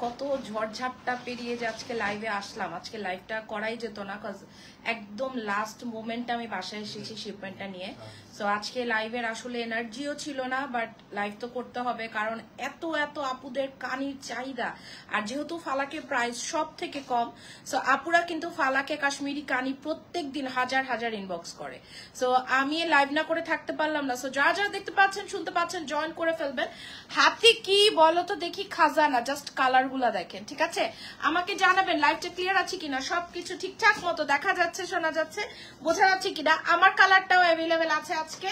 কত ঝড়ঝাপটা পেরিয়ে যে আজকে লাইভে আসলাম। আজকে লাইভটা করাই যেত না, কজ একদম লাস্ট মোমেন্টে আমি বাসায় এসেছি শিপমেন্টটা নিয়ে। সো আজকে লাইভের আসলে এনার্জিও ছিল না, বাট লাইভ তো করতে হবে, কারণ এত এত আপুদের কানির চাহিদা। আর যেহেতু ফালাকের প্রাইস সব থেকে কম, সো আপুরা কিন্তু ফালাকে কাশ্মীরি কানি প্রত্যেক দিন হাজার হাজার ইনবক্স করে। সো আমি লাইভ না করে থাকতে পারলাম না। সো যারা যারা দেখতে পাচ্ছেন শুনতে পাচ্ছেন জয়েন করে ফেলবেন। হাতে কি বলো তো দেখি, খাজানা, জাস্ট কালার গুলা দেখেন, ঠিক আছে? আমাকে জানাবেন লাইভটা ক্লিয়ার আছে কিনা, সবকিছু ঠিকঠাক মতো দেখা যাচ্ছে, শোনা যাচ্ছে, বোঝা যাচ্ছে কিনা। আমার কালারটাও অ্যাভেলেবেল আছে আজকে,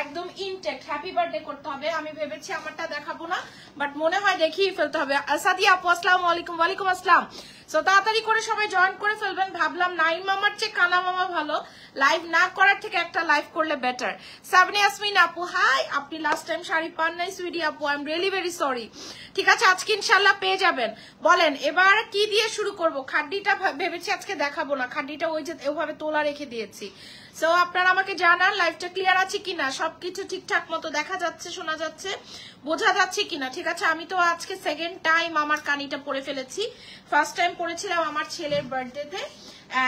একদম ইনটেক্ট। হ্যাপি বার্থডে করতে হবে, আমি ভেবেছি আমারটা দেখাবো না, বাট মনে হয় দেখিয়ে ফেলতে হবে। সাদিয়া আপু আসসালামু আলাইকুম। ওয়ালাইকুম আসসালাম। সো তাড়াতাড়ি করে সবাই জয়েন করে ফেলবেন। ভাবলাম নাইম মামার চেয়ে কানা মামা ভালো, লাইভ না করার থেকে একটা লাইভ করলে বেটার। সাবনি ইয়াসমিন আপু হাই, আপনি লাস্ট টাইম শাড়ি পান নাই সুইডি আপু, I am really very sorry. ঠিক আছে, আজকে ইনশাল্লাহ পেয়ে যাবেন। বলেন এবার কি দিয়ে শুরু করব? খাড্ডিটা ভেবেছি আজকে দেখাবো না, খাড্ডিটা ওই যে ওভাবে তোলা রেখে দিয়েছি। সো আপনারা আমাকে জানান লাইভটা ক্লিয়ার আছে কিনা, সবকিছু ঠিকঠাক মতো দেখা যাচ্ছে, শোনা যাচ্ছে, বোঝা যাচ্ছে কিনা। ঠিক আছে, আমি তো আজকে সেকেন্ড টাইম আমার কানিটা পরে ফেলেছি। ফার্স্ট টাইম পরেছিলাম আমার ছেলের বার্থডেতে,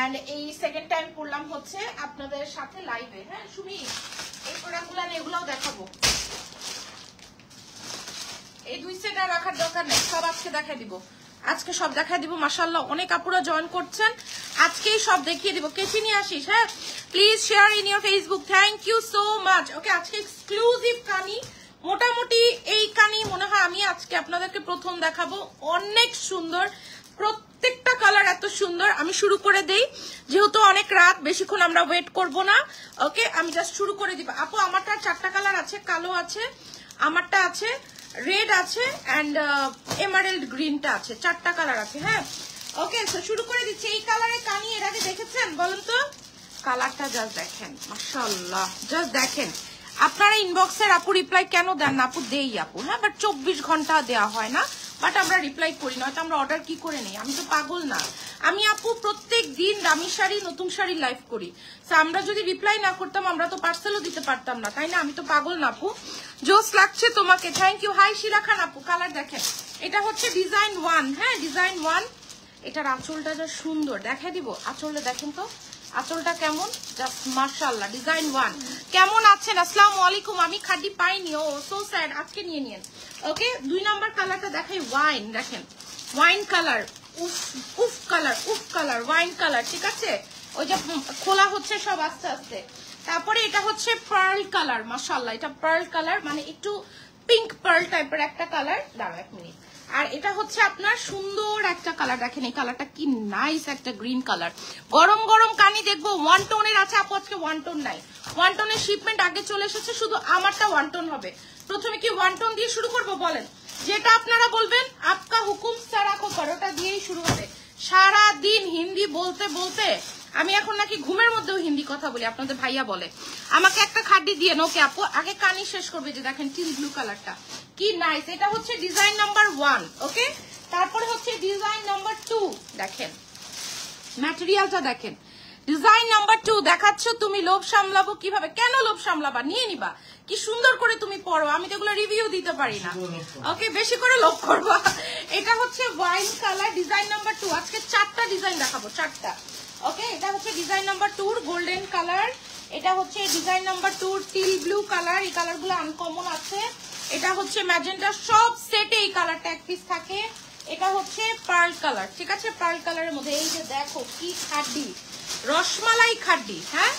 এন্ড এই সেকেন্ড টাইম পরলাম হচ্ছে আপনাদের সাথে লাইভে। হ্যাঁ সুমি, এই প্রোডাক্টগুলো এগুলোও দেখাবো। এই দুই সেট আর রাখার দরকার নেই, সব আজকে দেখাই দিব। আজকে সব দেখাই দিব। মাশাআল্লাহ অনেক আপুরা জয়েন করছেন, আজকেই সব দেখিয়ে দিব। কেচি নিয়ে আসিস, হ্যাঁ please share in your Facebook. Thank you so much. Okay, আজকে এক্সক্লুসিভ কানি, মোটামুটি এই কানি মনে হয় আমি আজকে আপনাদেরকে প্রথম দেখাবো। অনেক সুন্দর, প্রত্যেকটা কালার এত সুন্দর। আমি শুরু করে দেই, যেহেতু অনেক রাত, বেশিক্ষণ আমরা ওয়েট করব না। ওকে, আমি জাস্ট শুরু করে দিব। আপু আমারটা 4টা কালার আছে, কালো আছে, আমারটা আছে, রেড আছে, এন্ড এমারেল্ড গ্রিনটা আছে, 4টা কালার আছে। হ্যাঁ ওকে, তো শুরু করে দিচ্ছি। এই কালারের কানি এর আগে দেখেছেন বলেন তো? কালারটা জাস্ট দেখেন, মাশাআল্লাহ, জাস্ট দেখেন। আপনারা ইনবক্সের আপু রিপ্লাই কেন দেন না? আপু দেই আপু, হ্যাঁ, বাট 24 ঘন্টা দেওয়া হয় না, বাট আমরা রিপ্লাই করি না। হয়তো আমরা অর্ডার কি করে নেই, আমি তো পাগল না। আমি আপু প্রত্যেক দিন দামি শাড়ি, নতুন শাড়ি লাইভ করি। আমরা যদি রিপ্লাই না করতাম আমরা তো পার্সেলও দিতে পারতাম না, তাই না? আমি তো পাগল না আপু। জোস লাগছে তোমাকে, থ্যাংক ইউ। হাই শিলা খান আপু, কালার দেখেন, এটা হচ্ছে ডিজাইন 1। হ্যাঁ ডিজাইন 1। এটার আঁচলটা যা সুন্দর, দেখাই দিব। আঁচলটা দেখেন তো, আঁচলটা কেমন, জাস্ট মাশাআল্লাহ। ডিজাইন 1 কেমন আছেন? আসসালামু আলাইকুম। আমি খাড্ডি পাইনি, ও সো স্যাড, আজকে নিয়ে নিন। ওকে, 2 নাম্বার কালারটা দেখাই, ওয়াইন, দেখেন ওয়াইন কালার, উফ উফ কালার, উফ কালার, ওয়াইন কালার, ঠিক আছে? ওই যে খোলা হচ্ছে সব আস্তে আস্তে। তারপরে এটা হচ্ছে পার্ল কালার, মাশাআল্লাহ, এটা পার্ল কালার, মানে একটু পিঙ্ক পার্ল টাইপের একটা কালার। দাঁড়াও 1 মিনিট। আর এটা হচ্ছে আপনার সুন্দর একটা কালার, দেখেন এই কালারটা কি নাইস, একটা গ্রিন কালার। গরম গরম কানি দেখবো। 1 টোনের আছে আপু, আজকে 1 টোন নাই। 1 টোনের শিপমেন্ট আগে চলে এসেছে, শুধু আমারটা 1 টোন হবে। প্রথমে কি 1 টোন দিয়ে শুরু করবো বলেন? যেটা আপনারা বলবেন, আপকা হুকুম সারা কো পরোটা দিয়েই শুরু হবে। সারা দিন হিন্দি বলতে বলতে আমি এখন নাকি ঘুমের মধ্যেও হিন্দি কথা বলি, আপনাদের ভাইয়া বলে। আমাকে একটা খাড্ডি দিয়ে ওকে আপু, আগে কানি শেষ করবে। যে দেখেন টিল ব্লু কালারটা কি নাইস, এটা হচ্ছে ডিজাইন নাম্বার 1। ওকে, তারপরে হচ্ছে ডিজাইন নাম্বার 2, দেখেন ম্যাটেরিয়ালটা দেখেন। ডিজাইন নাম্বার 2 দেখাচ্ছ তুমি। লোভ সামলাবো কিভাবে? কেন লোভ সামলাবা, নিয়ে নিবা, কি সুন্দর করে তুমি পড়ো, আমি তো এগুলো রিভিউ দিতে পারি না। ওকে, বেশি করে লোভ করবা। এটা হচ্ছে ওয়াইন কালার, ডিজাইন নাম্বার 2। আজকে 4টা ডিজাইন দেখাবো, 4টা। ওকে, এটা হচ্ছে ডিজাইন নাম্বার 2 গোল্ডেন কালার। এটা হচ্ছে design number 2 teal blue colour, এই কালারগুলো আনকমন আছে। এটা হচ্ছে ম্যাজেন্টা, সব সেটে এই কালারটা এক পিস থাকে। এটা হচ্ছে পার্ল কালার, ঠিক আছে? পার্ল কালারের মধ্যে এই যে দেখো কি খাড্ডি, রসমালাই খাড্ডি। হ্যাঁ,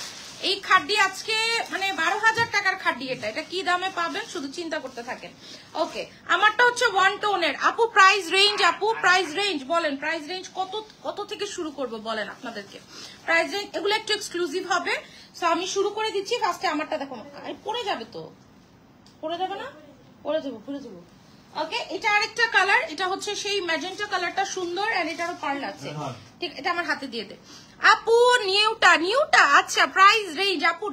এই খাড্ডি আজকে মানে 12,000 টাকার খাড্ডি। এটা কি দামে পাবেন শুধু চিন্তা করতে থাকেন। ওকে, আমারটা হচ্ছে 1 টোনের। আপু প্রাইস রেঞ্জ, আপু প্রাইস রেঞ্জ বলেন, প্রাইস রেঞ্জ কত থেকে শুরু করব বলেন আপনাদেরকে? প্রাইস রেঞ্জ এগুলো একটু এক্সক্লুসিভ হবে। সো আমি শুরু করে দিচ্ছি। ফার্স্টে আমারটা দেখো, পড়ে যাবে তো, পড়ে যাবে না? পড়ে যাবো, পড়ে যাবো। ওকে, এটা আরেকটা কালার, এটা হচ্ছে সেই ম্যাজেন্টা কালারটা সুন্দর, এন্ড এটারও পার্ল আছে। ঠিক, এটা আমার হাতে দিয়ে দে আপু। নিউটা আচ্ছা, প্রাইস রেঞ্জ আপু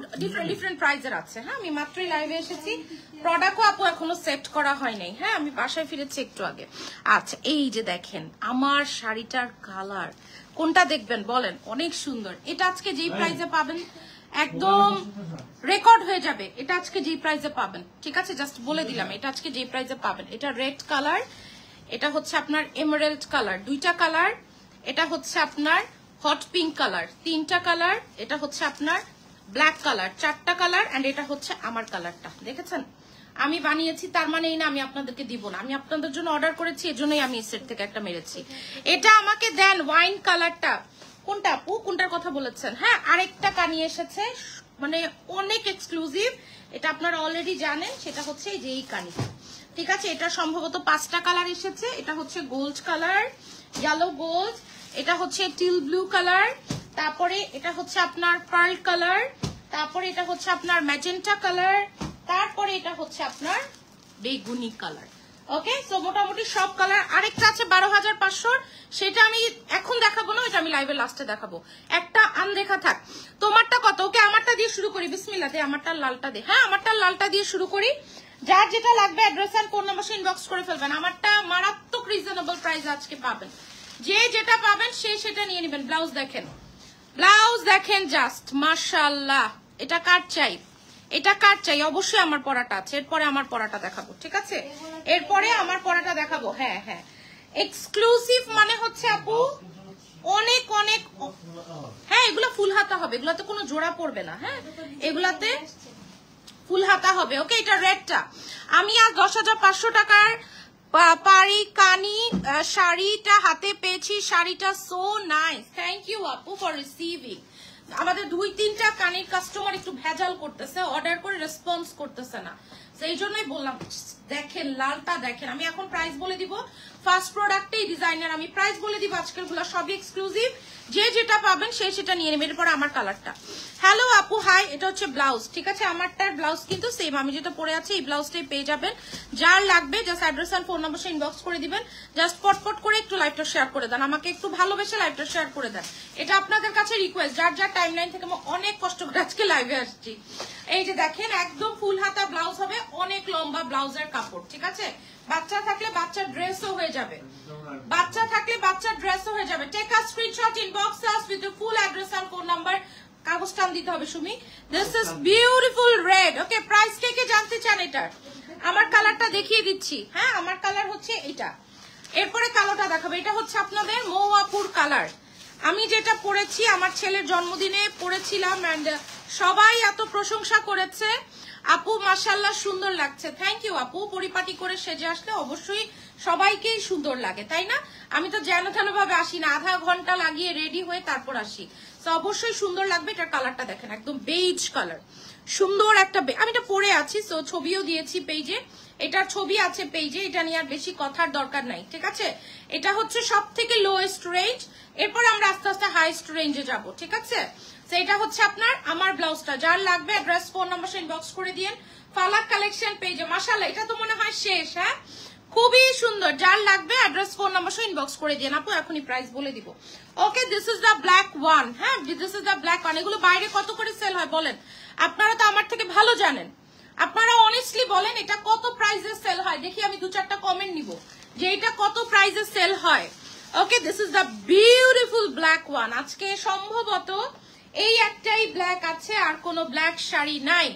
ডিফারেন্ট প্রাইজের আছে। হ্যাঁ, আমি মাত্রই লাইভে এসেছি, প্রোডাক্টও আপু এখনো সেট করা হয় নাই। হ্যাঁ, আমি বাসায় ফিরেছি একটু আগে। আচ্ছা, এই যে দেখেন আমার শাড়িটার কালার, কোনটা দেখবেন বলেন? অনেক সুন্দর। এটা আজকে যেই প্রাইজে পাবেন একদম রেকর্ড হয়ে যাবে। এটা আজকে যেই প্রাইজে পাবেন, ঠিক আছে? জাস্ট বলে দিলাম, এটা আজকে যেই প্রাইজে পাবেন। এটা রেড কালার, এটা হচ্ছে আপনার এমারেল্ড কালার, 2টা কালার। এটা হচ্ছে আপনার হট পিঙ্ক কালার, 3টা কালার। এটা হচ্ছে আপনার ব্ল্যাক কালার, 4টা কালার। এন্ড এটা হচ্ছে আমার কালারটা, দেখেছেন? আমি বানিয়েছি তার মানে এই না আমি আপনাদেরকে দিব না, আমি আপনাদের জন্য অর্ডার করেছি, এজন্যই আমি সেট থেকে একটা মেরেছি। এটা আমাকে দেন ওয়াইন কালারটা। কোনটা আপু, কোনটার কথা বলেছেন? হ্যাঁ, আরেকটা কানি এসেছে, মানে অনেক এক্সক্লুসিভ, এটা আপনারা অলরেডি জানেন। সেটা হচ্ছে এই যে এই কানিটা, ঠিক আছে? এটা সম্ভবত 5টা কালার এসেছে। এটা হচ্ছে গোল্ড কালার, ইয়েলো গোল্ড, এটা হচ্ছে টিল ব্লু কালার, তারপরে এটা হচ্ছে আপনার পার্ল কালার, তারপরে এটা হচ্ছে আপনার ম্যাজেন্টা কালার, তারপরে এটা হচ্ছে আপনার বেগুনি কালার। ওকে, সো মোটামুটি সব কালার। আরেকটা আছে 12,500, সেটা আমি এখন দেখাবো না, এটা আমি লাইভে লাস্টে দেখাবো। একটা আনদেখা থাক। তোমারটা কত? ওকে, আমারটা দিয়ে শুরু করি। বিসমিল্লাহ, দে আমারটা লালটা দে। হ্যাঁ, আমারটা লালটা দিয়ে শুরু করি। যার যেটা লাগবে অ্যাড্রেস আর ফোন নাম্বার ইনবক্স করে ফেলবেন। আমারটা মারাত্মক রিজনেবল প্রাইস আজকে পাবেন, যে যেটা পাবেন সে সেটা নিয়ে নেবেন। ব্লাউজ দেখেন, ব্লাউজ দেখেন জাস্ট মাশাআল্লাহ। এটা কার চাই? এটা কার চাই? অবশ্যই আমার পরাটা আছে, এরপরে আমার পরাটা দেখাবো, ঠিক আছে? এরপরে আমার পরাটা দেখাবো। হ্যাঁ হ্যাঁ, এক্সক্লুসিভ মানে হচ্ছে আপু অনেক অনেক। হ্যাঁ, এগুলো ফুল হাতা হবে, এগুলাতে কোনো জোড়া পড়বে না। হ্যাঁ, এগুলাতে ফুল হাতা হবে। ওকে, এটা রেডটা আমি আর 10,500 টাকার পারি কানি শাড়িটা হাতে পেয়েছি। শাড়িটা সো নাইস, থ্যাংক ইউ আপু ফর রিসিভিং। আমাদের 2-3টা কানির কাস্টমার একটু ভেজাল করতেছে, অর্ডার করে রেসপন্স করতেছে না, সেই জন্যই বললাম। দেখেন লালটা দেখেন, আমি এখন প্রাইস বলে দিব। ফার্স্ট প্রোডাক্টেই ডিজাইনার, আমি প্রাইস বলে দিব। আজকের গুলো সবই এক্সক্লুসিভ, যে যেটা পাবেন সে সেটা নিয়ে নেবেন। এরপর আমার কালারটা। হ্যালো আপু, হাই। এটা হচ্ছে ব্লাউজ, ঠিক আছে? আমারটার ব্লাউজ কিন্তু সেম, আমি যেটা পরে আছি এই ব্লাউজটাই পেয়ে যাবেন। যার লাগবে জাস্ট অ্যাড্রেস আর ফোন নাম্বার ইনবক্স করে দিবেন। জাস্ট পটপট করে একটু লাইভটা শেয়ার করে দেন, আমাকে একটু ভালোবেসে লাইভটা শেয়ার করে দেন। এটা আপনাদের কাছে রিকোয়েস্ট, যার যার টাইমলাইন থেকে আমি অনেক কষ্ট করে আজকে লাইভে আসছি। এই যে দেখেন, একদম ফুল হাতা ব্লাউজ হবে, অনেক লম্বা ব্লাউজের কাপড়, ঠিক আছে? বাচ্চা থাকলে বাচ্চার ড্রেসও হয়ে যাবে, বাচ্চা থাকলে বাচ্চার ড্রেসও হয়ে যাবে। Take a screenshot, inbox us with the full address আর ফোন নাম্বার। কাগজ টান দিতে হবে Sumi. This is beautiful red. Okay, price কে কে জানতে চান এটার? আমার কালারটা দেখিয়ে দিচ্ছি। হ্যাঁ, আমার কালার হচ্ছে এটা। এরপরে কালোটা দেখাবো। এটা হচ্ছে আপনাদের মৌয়াপুর কালার। আমি যেটা পরেছি আমার ছেলের জন্মদিনে পরেছিলাম, এন্ড সবাই এত প্রশংসা করেছে। আপু মাশাআল্লাহ সুন্দর লাগছে, থ্যাংক ইউ আপু। পরিপাটি করে সেজে আসলে অবশ্যই সবাইকেই সুন্দর লাগে, তাই না? আমি তো যেন তেন ভাবে আসি না, আধা ঘন্টা লাগিয়ে রেডি হয়ে তারপর আসি, তো অবশ্যই সুন্দর লাগবে। এটার কালারটা দেখেন, একদম বেজ কালার, সুন্দর একটা। আমি এটা পরে আছি, তো ছবিও দিয়েছি পেজে, এটার ছবি আছে পেজে। এটা নিয়ে আর বেশি কথার দরকার নাই, ঠিক আছে? এটা হচ্ছে সব থেকে লোয়েস্ট রেঞ্জ, এরপর আমরা আস্তে আস্তে হাইস্ট রেঞ্জে যাব, ঠিক আছে? এটা হচ্ছে আপনার আমার ব্লাউজটা। যার লাগবে অ্যাড্রেস ফোন নাম্বার ইনবক্স করে দিন ফালাক কালেকশন পেজে। মাশাআল্লাহ, এটা তো মনে হয় শেষ। হ্যাঁ, খুবই সুন্দর। যার লাগবে অ্যাড্রেস ফোন নাম্বার ইনবক্স করে দিন আপু, এখনই প্রাইস বলে দিব। Okay, this is the black one. হ্যাঁ, this is the black one. এগুলো বাইরে কত করে সেল হয় বলেন? আপনারা তো আমার থেকে ভালো জানেন, আপনারা অনেস্টলি বলেন এটা কত প্রাইসে সেল হয়। দেখি আমি 2-4টা কমেন্ট নিব যে এটা কত প্রাইসে সেল হয়। Okay, this is the beautiful black one. আজকে সম্ভবত এই একটাই ব্ল্যাক আছে, আর কোনো ব্ল্যাক শাড়ি নাই।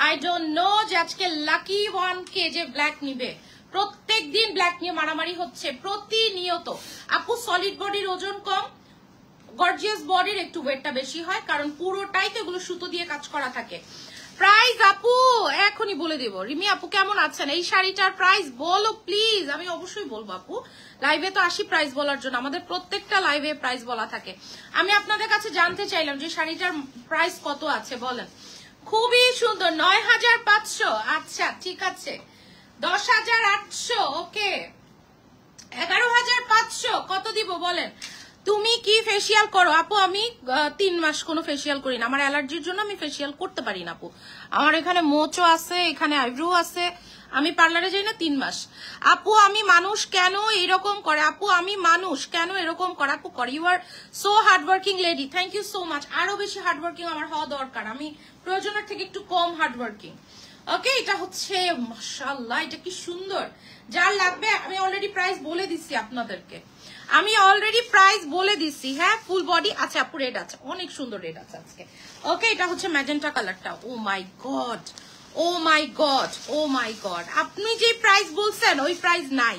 আই ডোন্ট নো যে আজকে লাকি ওয়ান কে যে ব্ল্যাক নিবে। প্রত্যেক দিন ব্ল্যাক নিয়ে মারামারি হচ্ছে প্রতিনিয়ত। আপু সলিড বডির ওজন কম, গর্জিয়াস বডির একটু ওয়েটটা বেশি হয়, কারণ পুরোটাই তো এগুলো সুতো দিয়ে কাজ করা থাকে। প্রাইস আপু এখনই বলে দেব। রিমি আপু কেমন আছেন? এই শাড়িটার প্রাইস বলো প্লিজ। আমি অবশ্যই বলবো আপু, লাইভে তো আসি প্রাইস বলার জন্য, আমাদের প্রত্যেকটা লাইভে প্রাইস বলা থাকে। আমি আপনাদের কাছে জানতে চাইলাম যে শাড়িটার প্রাইস কত আছে বলেন। খুবই সুন্দর, 9,500। আচ্ছা ঠিক আছে, 10,800। ওকে, 11,500। কত দিব বলেন? তুমি কি ফেসিয়াল করো? আপু আমি 3 মাস কোনো ফেসিয়াল করি না, আমার অ্যালার্জির জন্য আমি ফেসিয়াল করতে পারি না আপু। আমার এখানে মোচও আছে, এখানে আইব্রো আছে, আমি পার্লারে যাই না 3 মাস। আপু আমি মানুষ কেন এরকম করে? আপু আমি মানুষ কেন এরকম করে? আপু করে, you are so hardworking lady, thank you so much. আরো বেশি হার্ডওয়ার্কিং আমার হওয়া দরকার, আমি প্রয়োজনের থেকে একটু কম হার্ডওয়ার্কিং। ওকে, এটা হচ্ছে মাশাআল্লাহ, এটা কি সুন্দর। যার লাগবে আমি অলরেডি প্রাইস বলে দিচ্ছি আপনাদেরকে, আমি অলরেডি প্রাইস বলে দিচ্ছি। হ্যাঁ, ফুল বডি আছে আপু, রেড আছে, অনেক সুন্দর রেড আছে আজকে। ওকে, এটা হচ্ছে ম্যাজেন্টা কালারটা। Oh my god, oh my god, oh my god, আপনি যে প্রাইস বলছেন ওই প্রাইস নাই।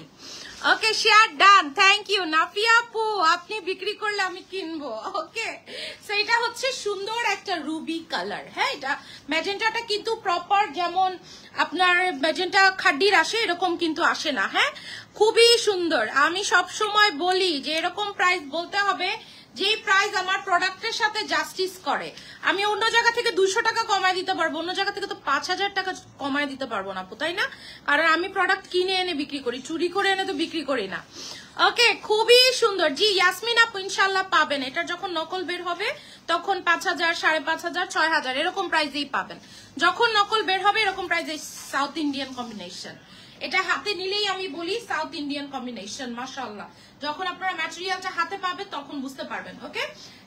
Okay share done, thank you Nafia আপু, আপনি বিক্রি করলে আমি কিনবো। ওকে সো এটা হচ্ছে সুন্দর একটা রুবি কালার। হ্যাঁ এটা ম্যাজেন্টাটা কিন্তু প্রপার যেমন আপনার ম্যাজেন্টা খাড্ডির আসে এরকম কিন্তু আসে না। হ্যাঁ খুবই সুন্দর। আমি সব সময় বলি যে এরকম প্রাইস বলতে হবে যে প্রাইস আমার প্রোডাক্টের সাথে জাস্টিস করে। আমি অন্য জায়গা থেকে 200 টাকা কমায় দিতে পারবো, অন্য জায়গা থেকে তো 5000 টাকা কমায় দিতে পারবো না, তাই না? কারণ আমি প্রোডাক্ট কিনে এনে বিক্রি করি, চুরি করে এনে তো বিক্রি করি না। ওকে খুবই সুন্দর। জি ইয়াসমিন আপু ইনশাল্লাহ পাবেন, এটা যখন নকল বের হবে তখন 5000, 5500, 6000 এরকম প্রাইসেই পাবেন। যখন নকল বের হবে এরকম প্রাইসে সাউথ ইন্ডিয়ান কম্বিনেশন, এটা হাতে নিলেই আমি বলি সাউথ ইন্ডিয়ান কম্বিনেশন মাশাআল্লাহ। যখন আপনারা ম্যাটেরিয়ালটা হাতে পাবেন তখন বুঝতে পারবেন। ওকে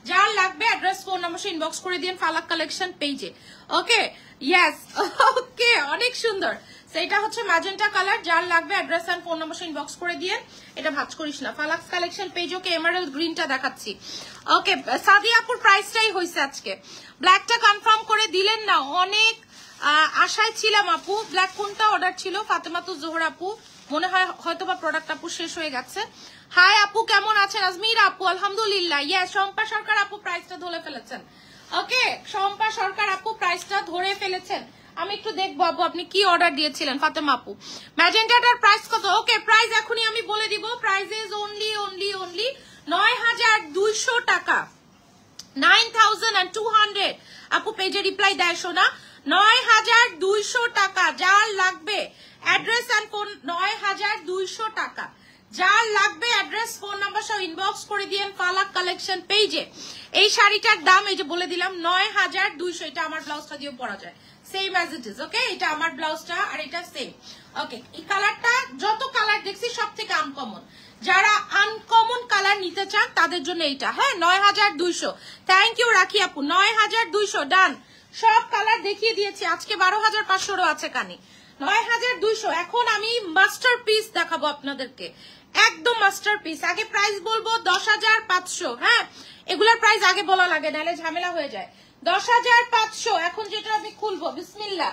যার লাগবে অ্যাড্রেস ফোন নাম্বার ইনবক্স করে দিন ফালাক কালেকশন পেজে। ওকে ইয়েস ওকে অনেক সুন্দর। সেটা হচ্ছে ম্যাজেন্টা কালার, যার লাগবে address and phone number inbox করে দিন। এটা ভাঁজ করিস না, ফালাক কালেকশন পেজ। ওকে এমারাল্ড গ্রিনটা দেখাচ্ছি। ওকে সাদিয়া আপুর প্রাইসটাই হইছে আজকে, ব্ল্যাকটা কনফার্ম করে দিলেন না, অনেক আশায় ছিলাম আপু। ব্ল্যাক কোনটা অর্ডার ছিল? ফাতেমাতু জোহরা আপু, মনে হয় হয়তোবা প্রোডাক্ট আপু শেষ হয়ে গেছে। হাই আপু কেমন আছেন? আজমির আপু আলহামদুলিল্লাহ। ইয়েস শম্পা সরকার আপু প্রাইসটা ধরে ফেলেছেন। ওকে শম্পা সরকার আপু প্রাইসটা ধরে ফেলেছেন। আমি একটু দেখবো আপু আপনি কি অর্ডার দিয়েছিলেন। ফাতেমা আপু ম্যাজেন্টাটার প্রাইস কত? ওকে প্রাইস এখনই আমি বলে দিব। প্রাইস ইজ অনলি 9200 টাকা, 9200। আপু পেজে রিপ্লাই দেয় শোনা, 9200 টাকা। যার লাগবে অ্যাড্রেস এন্ড ফোন, 9200 টাকা। যার লাগবে অ্যাড্রেস ফোন নাম্বার সহ ইনবক্স করে দিয়েন ফালাক কালেকশন পেজে। এই শাড়িটার দাম এই যে বলে দিলাম 9200। এটা আমার ব্লাউজটা দিয়েও পরা যায়, সেম অ্যাজ ইট ইজ। ওকে এটা আমার ব্লাউজটা আর এটা সেম। ওকে এই কালারটা যত কালার দেখছি সব থেকে আনকমন, যারা আনকমন কালার নিতে চান তাদের জন্য এইটা। হ্যাঁ 9200। থ্যাংক ইউ রাখি আপু, 9200 ডান। সব কালার দেখিয়ে দিয়েছি, আজকে 12500 আছে কানে। 9200। এখন আমি মাস্টারপিস দেখাবো আপনাদেরকে, একদম মাস্টারপিস। আগে প্রাইস বলবো 10500। হ্যাঁ এগুলার প্রাইস আগে বলা লাগে, নাহলে ঝামেলা হয়ে যায়। 10500 এখন যেটা আমি খুলবো, বিসমিল্লাহ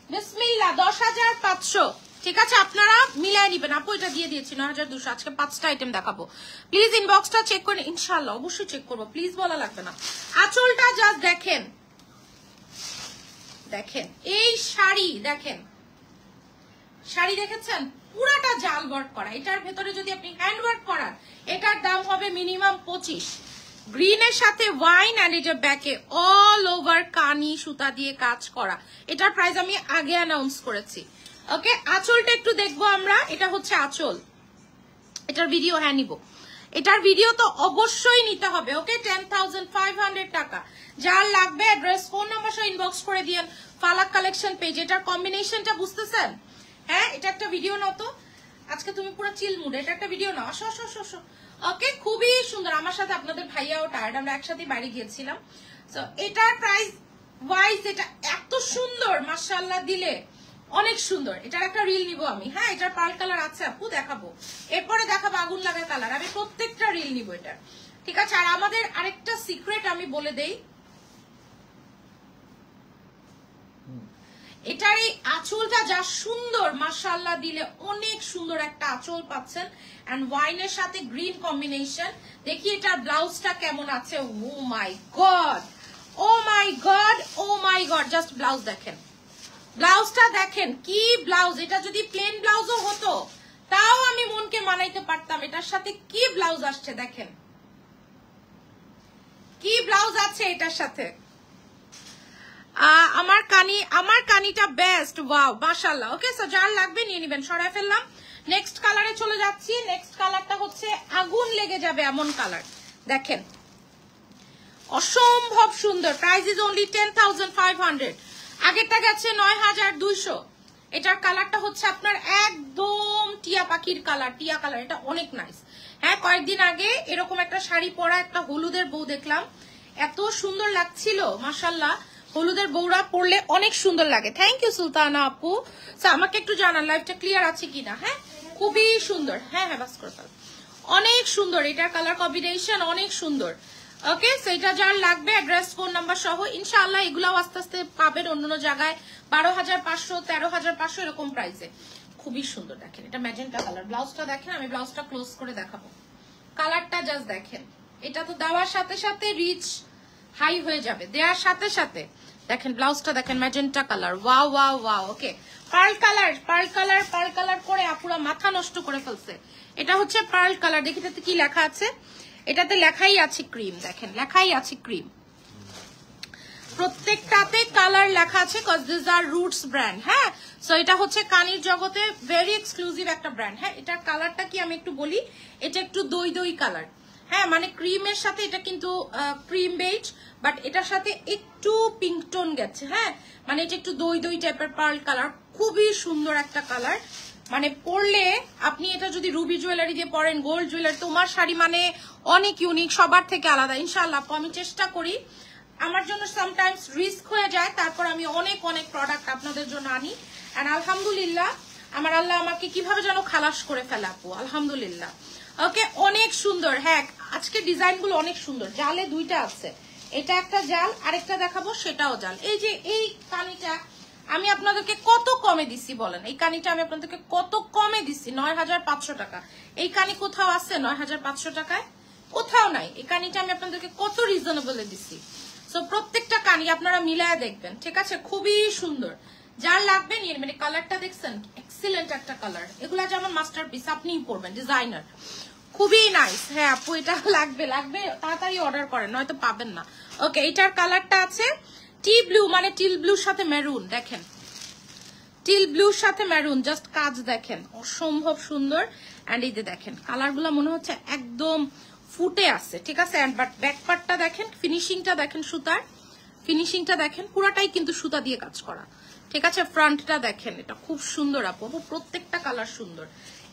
বিসমিল্লাহ, 10500। ঠিক আছে আপনারা মিলাই নিবেন। আপু এটা দিয়ে দিয়েছি 9200। আজকে 5টা আইটেম দেখাবো, প্লিজ ইনবক্সটা চেক করেন। ইনশাআল্লাহ অবশ্যই চেক করবো, প্লিজ বলা লাগবে না। আঁচলটা জাস্ট দেখেন, দেখেন এই শাড়ি, দেখেন শাড়ি দেখেছেন পুরাটা জাল ওয়ার্ক করা। এটার ভেতরে যদি আপনি হ্যান্ড ওয়ার্ক করান এটার দাম হবে মিনিমাম 25। গ্রিনের সাথে ওয়াইন এন্ড এটা ব্যাকে অল ওভার কানি সুতা দিয়ে কাজ করা। এটার প্রাইস আমি আগে অ্যানাউন্স করেছি। ওকে আঁচলটা একটু দেখবো আমরা। এটা হচ্ছে আঁচল, এটার ভিডিও হ্যাঁ নিব, এটার ভিডিও তো অবশ্যই নিতে হবে। ওকে 10500 টাকা। যার লাগবে অ্যাড্রেস ফোন নাম্বার সহ ইনবক্স করে দিয়েন ফালাক কালেকশন পেজ। এটার কম্বিনেশনটা বুঝতেছেন? হ্যাঁ এটা একটা ভিডিও নাও তো, আজকে তুমি পুরো চিল মুড, এটা একটা ভিডিও নাও। আসো আসো আসো। ওকে খুবই সুন্দর। আমার সাথে আপনাদের ভাইয়াও টায়ার্ড, আমরা একসাথে বাড়ি গিয়েছিলাম। সো এটার প্রাইস ওয়াইজ এটা এত সুন্দর মাশাআল্লাহ, দিলে অনেক সুন্দর। এটার একটা রিল নিব আমি। হ্যাঁ এটার পার্ল কালার আছে আপু, দেখাবো এরপরে, দেখাবো আগুন লাগা কালার। আমি প্রত্যেকটা রিল নিব এটা, ঠিক আছে? আর আমাদের আরেকটা সিক্রেট আমি বলে দেই, এটার এই আঁচলটা যা সুন্দর মাশাআল্লাহ, দিলে অনেক সুন্দর একটা আঁচল পাচ্ছেন। এন্ড ওয়াইনের সাথে গ্রিন কম্বিনেশন। দেখি এটার ব্লাউজটা কেমন আছে। ও my god, oh my god, oh my god, just blouse দেখেন, ব্লাউজটা দেখেন কি ব্লাউজ। এটা যদি প্লেন ব্লাউজও হতো তাও আমি মনকে মানাইতে পারতাম। এটার সাথে কি ব্লাউজ আসছে দেখেন, কি ব্লাউজ আছে এটার সাথে। আমার কানিটা বেস্ট, ওয়াও মাশাআল্লাহ। ওকে সো যার লাগবে নিয়ে নেবেন। সরাই ফেললাম, নেক্সট কালারে চলে যাচ্ছি। নেক্সট কালারটা হচ্ছে আগুন লেগে যাবে এমন কালার। দেখেন অসম্ভব সুন্দর। Price is only 10500। আগেরটা গেছে 9200। এটার কালারটা হচ্ছে আপনার একদম টিয়া পাখির কালার, টিয়া কালার। এটা অনেক নাইস। হ্যাঁ কয়েকদিন আগে এরকম একটা শাড়ি পরা একটা হলুদের বউ দেখলাম, এত সুন্দর লাগছিল মাশাআল্লাহ। হলুদের বউরা পরলে অনেক সুন্দর লাগে। থ্যাংক ইউ সুলতানা আপু। আমাকে একটু জানান লাইভটা ক্লিয়ার আছে কিনা। হ্যাঁ খুবই সুন্দর। হ্যাঁ হ্যাঁ বাস করে ফেল, অনেক সুন্দর। এটার কালার কম্বিনেশন অনেক সুন্দর। ওকে সেটা যার লাগবে অ্যাড্রেস ফোন নাম্বার সহ ইনশাআল্লাহ এগুলাও আস্তে আস্তে পাবেন অন্য জায়গায় 12500 13500 এরকম প্রাইসে। খুবই সুন্দর। দেখেন এটা ম্যাজেন্টা কালার, ব্লাউজটা দেখেন, আমি ব্লাউজটা ক্লোজ করে দেখাবো, কালারটা জাস্ট দেখেন। এটা তো দেওয়ার সাথে সাথে রিচ হাই হয়ে যাবে, দেওয়ার সাথে সাথে। দেখেন ব্লাউজটা দেখেন, magenta colour, wow wow wow. Okay, pearl colour, pearl colour, pearl colour করে আপুরা মাথা নষ্ট করে ফেলছে। এটা হচ্ছে পার্ল কালার, দেখি এটাতে কি লেখা আছে। এটাতে লেখাই আছে ক্রিম, দেখেন লেখাই আছে ক্রিম, প্রত্যেকটাতে কালার লেখা আছে, cause this are roots brand. হ্যাঁ, সো এটা হচ্ছে কানির জগতে ভেরি এক্সক্লুসিভ একটা ব্র্যান্ড। হ্যাঁ, এটার কালারটা কি আমি একটু বলি, এটা একটু দই দই কালার। হ্যাঁ, মানে ক্রিমের সাথে এটা কিন্তু ক্রিম বেজ, বাট এটার সাথে একটু পিঙ্ক টোন গেছে। হ্যাঁ, মানে এটা একটু দই দই টাইপের পার্ল কালার, খুবই সুন্দর একটা কালার। মানে পরলে আপনি এটা যদি রুবি জুয়েলারি দিয়ে পরেন, গোল্ড জুয়েলারি, তোমার শাড়ি মানে অনেক ইউনিক, সবার থেকে আলাদা। ইনশাআল্লাহ আমি চেষ্টা করি, আমার জন্য সামটাইমস রিস্ক হয়ে যায়, তারপর আমি অনেক অনেক প্রোডাক্ট আপনাদের জন্য আনি। এন্ড আলহামদুলিল্লাহ আমার আল্লাহ আমাকে কিভাবে যেন খালাস করে ফেলে আপু, আলহামদুলিল্লাহ। ওকে, অনেক সুন্দর। হ্যাঁ, আজকে ডিজাইন গুলো অনেক সুন্দর। জালে দুইটা আছে, এটা একটা জাল, আরেকটা দেখাবো সেটাও জাল। এই যে এই কানিটা আমি আপনাদেরকে কত কমে দিছি বলেন, এই কানিটা আমি আপনাদেরকে কত কমে দিছি, ৯৫০০ টাকা। এই কানি কোথাও আছে ৯৫০০ টাকায়? কোথাও নাই। এই কানিটা আমি আপনাদেরকে কত রিজনেবলে দিছি। সো প্রত্যেকটা কানি আপনারা মিলায় দেখবেন, ঠিক আছে? খুবই সুন্দর, যার লাগবে নিয়ে নেবেন। কালারটা দেখছেন, এক্সিলেন্ট একটা কালার। এগুলা যেমন মাস্টারপিস, আপনিই পরবেন, ডিজাইনার, খুবই নাইস। হ্যাঁ আপু, এটা লাগবে লাগবে, তাড়াতাড়ি অর্ডার করেন, নয়তো পাবেন না। ওকে, এটার কালারটা আছে টি ব্লু, মানে টিল ব্লুর সাথে মেরুন। দেখেন টিল ব্লুর সাথে মেরুন, জাস্ট কাজ দেখেন, অসম্ভব সুন্দর। এন্ড এই যে দেখেন কালারগুলো মনে হচ্ছে একদম ফুটে আছে, ঠিক আছে? এন্ড বাট ব্যাক পার্টটা দেখেন, ফিনিশিংটা দেখেন, সুতার ফিনিশিংটা দেখেন, পুরাটাই কিন্তু সুতা দিয়ে কাজ করা, ঠিক আছে? ফ্রন্টটা দেখেন, এটা খুব সুন্দর আপু, প্রত্যেকটা কালার সুন্দর।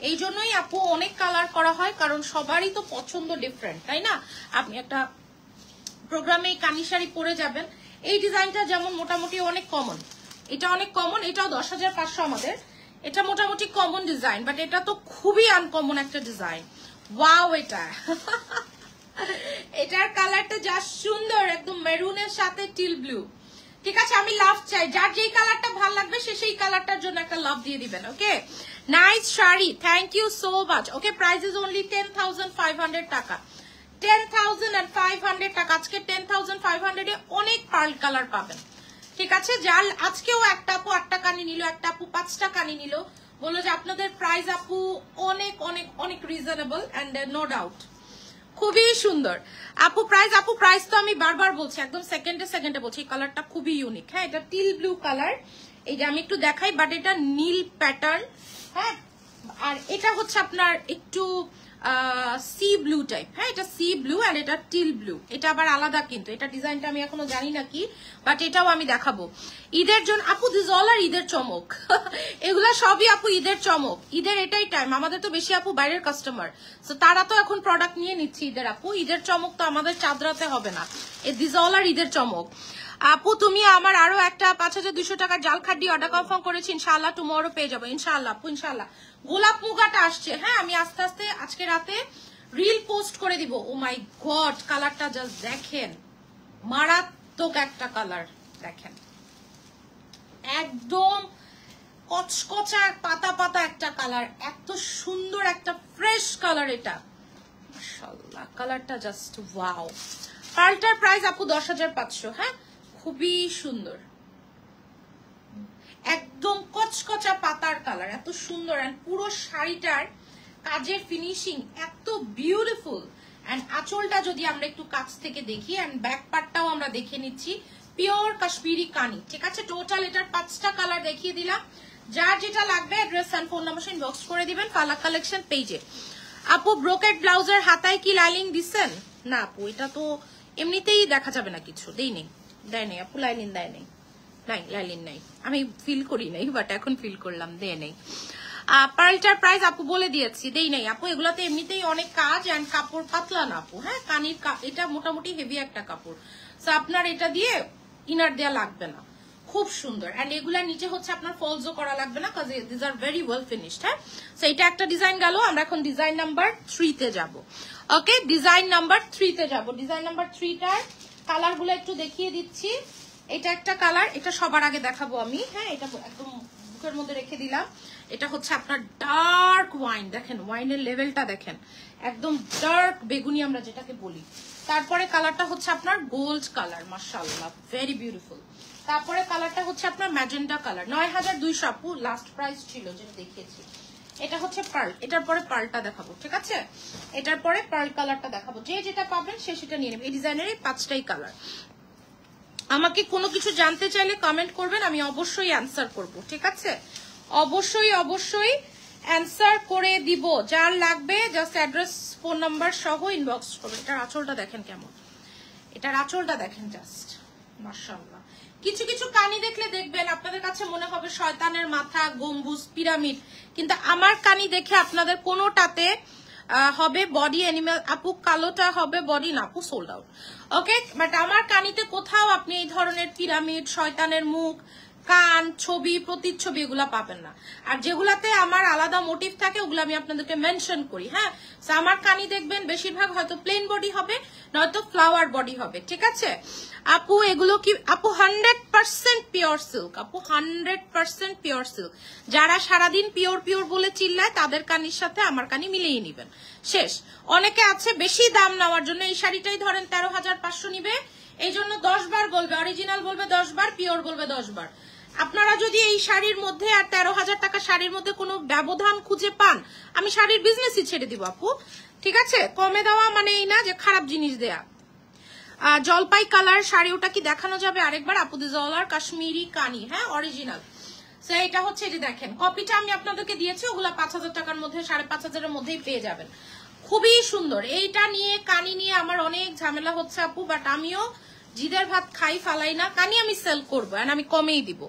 এই জন্যই আপু অনেক কালার করা হয়, কারণ সবারই তো পছন্দ ডিফারেন্ট, তাই না? আপনি একটা প্রোগ্রামে কানি শাড়ি পরে যাবেন, এই ডিজাইনটা যেমন মোটামুটি অনেক কমন, এটা অনেক কমন, এটাও ১০৫০০ আমাদের, এটা মোটামুটি কমন ডিজাইন, বাট এটা তো খুবই আনকমন একটা ডিজাইন। ওয়াও, এটা এটার কালারটা যা সুন্দর, একদম মেরুনের সাথে টিল ব্লু, ঠিক আছে? আমি লাভ চাই, যার যেই কালারটা ভালো লাগবে সে সেই কালারটার জন্য একটা লাভ দিয়ে দিবেন। Okay, nice sari, thank you so much. Okay, price is only 10,500 taka, 10,500 টাকা। আজকে 10,500 এ অনেক পার্ল কালার পাবেন, ঠিক আছে? যার আজকেও একটা আপু 8টা কানি নিল, একটা আপু 5টা কানি নিল, বললো যে আপনাদের প্রাইস আপু অনেক অনেক অনেক রিজনেবল এন্ড নো ডাউট খুবই সুন্দর। আপু প্রাইস তো আমি বারবার বলছি, একদম সেকেন্ডে বলছি, এই কালারটা খুবই ইউনিক। হ্যাঁ, এটা টিল ব্লু কালার, এই যে আমি একটু দেখাই, বাট এটা নীল প্যাটার্ন। হ্যাঁ, আর এটা হচ্ছে আপনার একটু সি ব্লু টাইপ। হ্যাঁ, এটা সি ব্লু আর এটা টিল ব্লু, এটা আবার আলাদা, কিন্তু এটা ডিজাইনটা আমি এখনো জানি না কি, বাট এটাও আমি দেখাবো ঈদের জন্য। আপু দিস অল আর ঈদের চমক এগুলা সবই আপু ঈদের চমক, ঈদের এটাই টাইম। আমাদের তো বেশি আপু বাইরের কাস্টমার, তো তারা তো এখন প্রোডাক্ট নিয়ে নিচ্ছে ঈদের। আপু ঈদের চমক তো আমাদের চাঁদরাতে হবে না, দিস অল আর ঈদের চমক। আপু তুমি আমার আরো একটা 5,200 টাকার জাল খাড্ডি অর্ডার কনফার্ম করেছি, ইনশাআল্লাহ টুমরো পেয়ে যাবো, ইনশাআল্লাহ আপু, ইনশাআল্লাহ। গোলাপ মুগাটা আসছে, হ্যাঁ আমি আস্তে আস্তে আজকে রাতে রিল পোস্ট করে দিব। ও মাই গড, কালারটা জাস্ট দেখেন, মারাত্মক একটা কালার, দেখেন একদম কচকচা পাতা পাতা একটা কালার, এত সুন্দর একটা ফ্রেশ কালার, এটা মাশাআল্লাহ, কালারটা জাস্ট ওয়াও। পার্লটার প্রাইস আপু 10,500। হ্যাঁ, খুবই সুন্দর, একদম কচকচা পাতার কালার, এত সুন্দর। এন্ড পুরো শাড়িটার কাজের ফিনিশিং এত বিউটিফুল। এন্ড আঁচলটা যদি আমরা একটু কাছ থেকে দেখি, এন্ড ব্যাক পার্টটাও আমরা দেখে নিচ্ছি, পিওর কাশ্মীরি কানি, ঠিক আছে? টোটাল এটার 5টা কালার দেখিয়ে দিলাম। যার যেটা লাগবে address and phone number inbox করে দিবেন ফালাক কালেকশন পেজে। আপু ব্রোকেট ব্লাউজের হাতায় কি লাইনিং দিচ্ছেন? না আপু, এটা তো এমনিতেই দেখা যাবে না কিছু, দেয় নেই আপু, লাইনিং দেয় নেই, নাই লাইলিন নাই, আমি ফিল করি নাই, বাট এখন ফিল করলাম, দে নেই। পার্লটার প্রাইস আপু বলে দিয়েছি, দেই নাই আপু, এগুলাতে এমনিতেই অনেক কাজ এন্ড কাপড় পাতলা না আপু। হ্যাঁ, কানির এটা মোটামুটি হেভি একটা কাপড়, সো আপনার এটা দিয়ে ইনার দেয়া লাগবে না, খুব সুন্দর। এন্ড এগুলার নিচে হচ্ছে আপনার ফলসও করা লাগবে না, cause this are very well finished. হ্যাঁ, সো এটা একটা ডিজাইন গেল, আমরা এখন ডিজাইন নাম্বার 3 তে যাব। ওকে, ডিজাইন নাম্বার 3 তে যাব। ডিজাইন নাম্বার 3টার কালার গুলো একটু দেখিয়ে দিচ্ছি। এটা একটা কালার, এটা সবার আগে দেখাবো আমি। হ্যাঁ, এটা একদম ফেসবুকের মধ্যে রেখে দিলাম। এটা হচ্ছে আপনার ডার্ক ওয়াইন, দেখেন ওয়াইনের লেভেলটা দেখেন, একদম ডার্ক বেগুনি আমরা যেটাকে বলি। তারপরে কালারটা হচ্ছে আপনার গোল্ড কালার, মাশাআল্লাহ ভেরি বিউটিফুল। তারপরে কালারটা হচ্ছে আপনার ম্যাজেন্টা কালার, 9200 আপু লাস্ট প্রাইস ছিল যেটা দেখিয়েছি। এটা হচ্ছে পার্ল, এটার পরে পার্লটা দেখাবো, ঠিক আছে? এটার পরে পার্ল কালারটা দেখাবো, যে যেটা পাবেন সে সেটা নিয়ে নেবে। এই ডিজাইনের এই 5টাই কালার। আমাকে কোনো কিছু জানতে চাইলে কমেন্ট করবেন, আমি অবশ্যই অ্যান্সার করব, ঠিক আছে? অবশ্যই অবশ্যই অ্যান্সার করে দিব। যার লাগবে জাস্ট অ্যাড্রেস ফোন নাম্বার সহ ইনবক্স করবে। এটার আঁচলটা দেখেন কেমন, এটার আঁচলটা দেখেন জাস্ট মাশাআল্লাহ। কিছু কিছু কানি দেখলে দেখবেন আপনাদের কাছে মনে হবে শয়তানের মাথা, গম্বুজ, পিরামিড, কিন্তু আমার কানি দেখে আপনাদের কোনোটাতে হবে বডি অ্যানিমাল। আপু কালোটা হবে বডি না আপু, সোল্ড আউট। ওকে, বাট আমার কানিতে কোথাও আপনি এই ধরনের পিরামিড, শয়তানের মুখ, কান, ছবি, প্রতিচ্ছবি এগুলা পাবেন না। আর যেগুলাতে আমার আলাদা মোটিভ থাকে ওগুলো আমি আপনাদেরকে মেনশন করি। হ্যাঁ, আমার কানি দেখবেন বেশিরভাগ হয়তো প্লেন বডি হবে, নয়তো ফ্লাওয়ার বডি হবে, ঠিক আছে? আপু এগুলো কি আপু 100% পিওর সিল্ক, আপু 100% পিওর সিল্ক। যারা সারাদিন পিওর পিওর বলে চিল্লায় তাদের কানির সাথে আমার কানি মিলিয়ে নিবেন, শেষ। অনেকে আছে বেশি দাম নেওয়ার জন্য এই শাড়িটাই ধরেন 13,500 নিবে, এই জন্য 10 বার বলবে, অরিজিনাল বলবে 10 বার, পিওর বলবে 10 বার। আপনারা যদি এই শাড়ির মধ্যে আর 13,000 টাকা শাড়ির মধ্যে কোনো ব্যবধান খুঁজে পান, আমি শাড়ির বিজনেসই ছেড়ে দিব আপু, ঠিক আছে? কমে দেওয়া মানে এই না যে খারাপ জিনিস দেয়া। জলপাই কালার শাড়ি, ওটা কি দেখানো যাবে আরেকবার? আপু দিস অল আর কাশ্মীরি কানি, হ্যাঁ অরিজিনাল। সো এটা হচ্ছে যে দেখেন কপিটা আমি আপনাদেরকে দিয়েছি, ওগুলা 5,000 টাকার মধ্যে, 5,500 এর মধ্যেই পেয়ে যাবেন। খুবই সুন্দর। এইটা নিয়ে কানি নিয়ে আমার অনেক ঝামেলা হচ্ছে আপু, বাট আমিও জিদের ভাত খাই ফালাই না, কানি আমি সেল করবো, আর আমি কমেই দিব।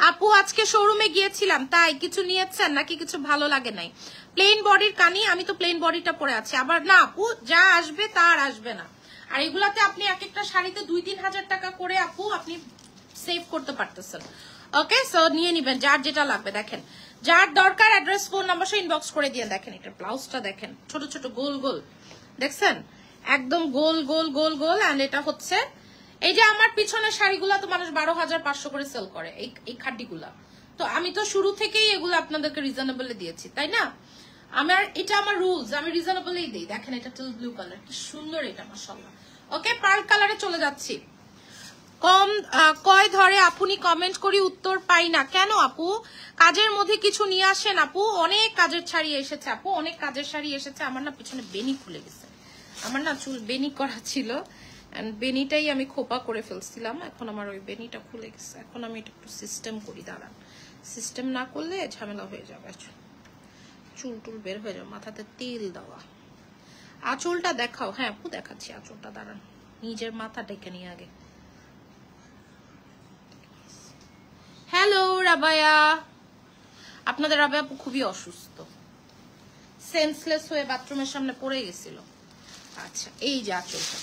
আপু আজকে শোরুমে গিয়েছিলাম, তাই কিছু নিয়েছেন নাকি কিছু ভালো লাগে নাই? প্লেন বডির কানি, আমি তো প্লেন বডিটা পরে আছি। আবার না আপু, যা আসবে তা আর আসবে না। আর এগুলাতে আপনি এক একটা শাড়িতে 2-3 হাজার টাকা করে আপু আপনি সেভ করতে পারতেছেন। ওকে, সো নিয়ে নিবেন যার যেটা লাগবে। দেখেন যার দরকার অ্যাড্রেস ফোন নাম্বার সহ ইনবক্স করে দিয়ে। দেখেন এটা ব্লাউজটা দেখেন, ছোট ছোট গোল গোল, দেখছেন একদম গোল গোল গোল গোল। এন্ড এটা হচ্ছে এই যে আমার পিছনের শাড়িগুলা তো মানুষ 12,500 করে সেল করে, এই খাড্ডিগুলা। তো আমি তো শুরু থেকেই এগুলো আপনাদেরকে রিজনেবলে দিয়েছি, তাই না? এটা আমার রুলস, আমি রিজনেবলেই দিই। দেখেন এটা টিল ব্লু কালার, কি সুন্দর এটা মাশাআল্লাহ। ওকে, পার্ল কালারে চলে যাচ্ছি। কয় ধরে আপনি কমেন্ট করি উত্তর পাই না কেন আপু? কাজের মধ্যে কিছু নিয়ে আসেন আপু। অনেক কাজের শাড়ি এসেছে আপু, অনেক কাজের শাড়ি এসেছে। আমার না পিছনে বেনি খুলে গেছে, আমার না চুল বেনি করা ছিল, বেনিটাই আমি খোপা করে ফেলছিলাম, এখন আমার ওই বেনিটা খুলে গেছে। এখন আমি এটা একটু সিস্টেম করি, দাঁড়ান। সিস্টেম না করলে ঝামেলা হয়ে যাবে, চুল টুল বের হয়ে যাবে। মাথাতে তেল দেওয়া। আঁচলটা দেখাও। হ্যাঁ আপু দেখাচ্ছি আঁচলটা, দাঁড়ান। নিজের মাথা ডেকে নিয়ে আগে। হ্যালো রাবায়া, আপনাদের রাবায়া আপু খুবই অসুস্থ, সেন্সলেস হয়ে বাথরুমের সামনে পড়ে গেছিল। আচ্ছা, এই যে আঁচলটা,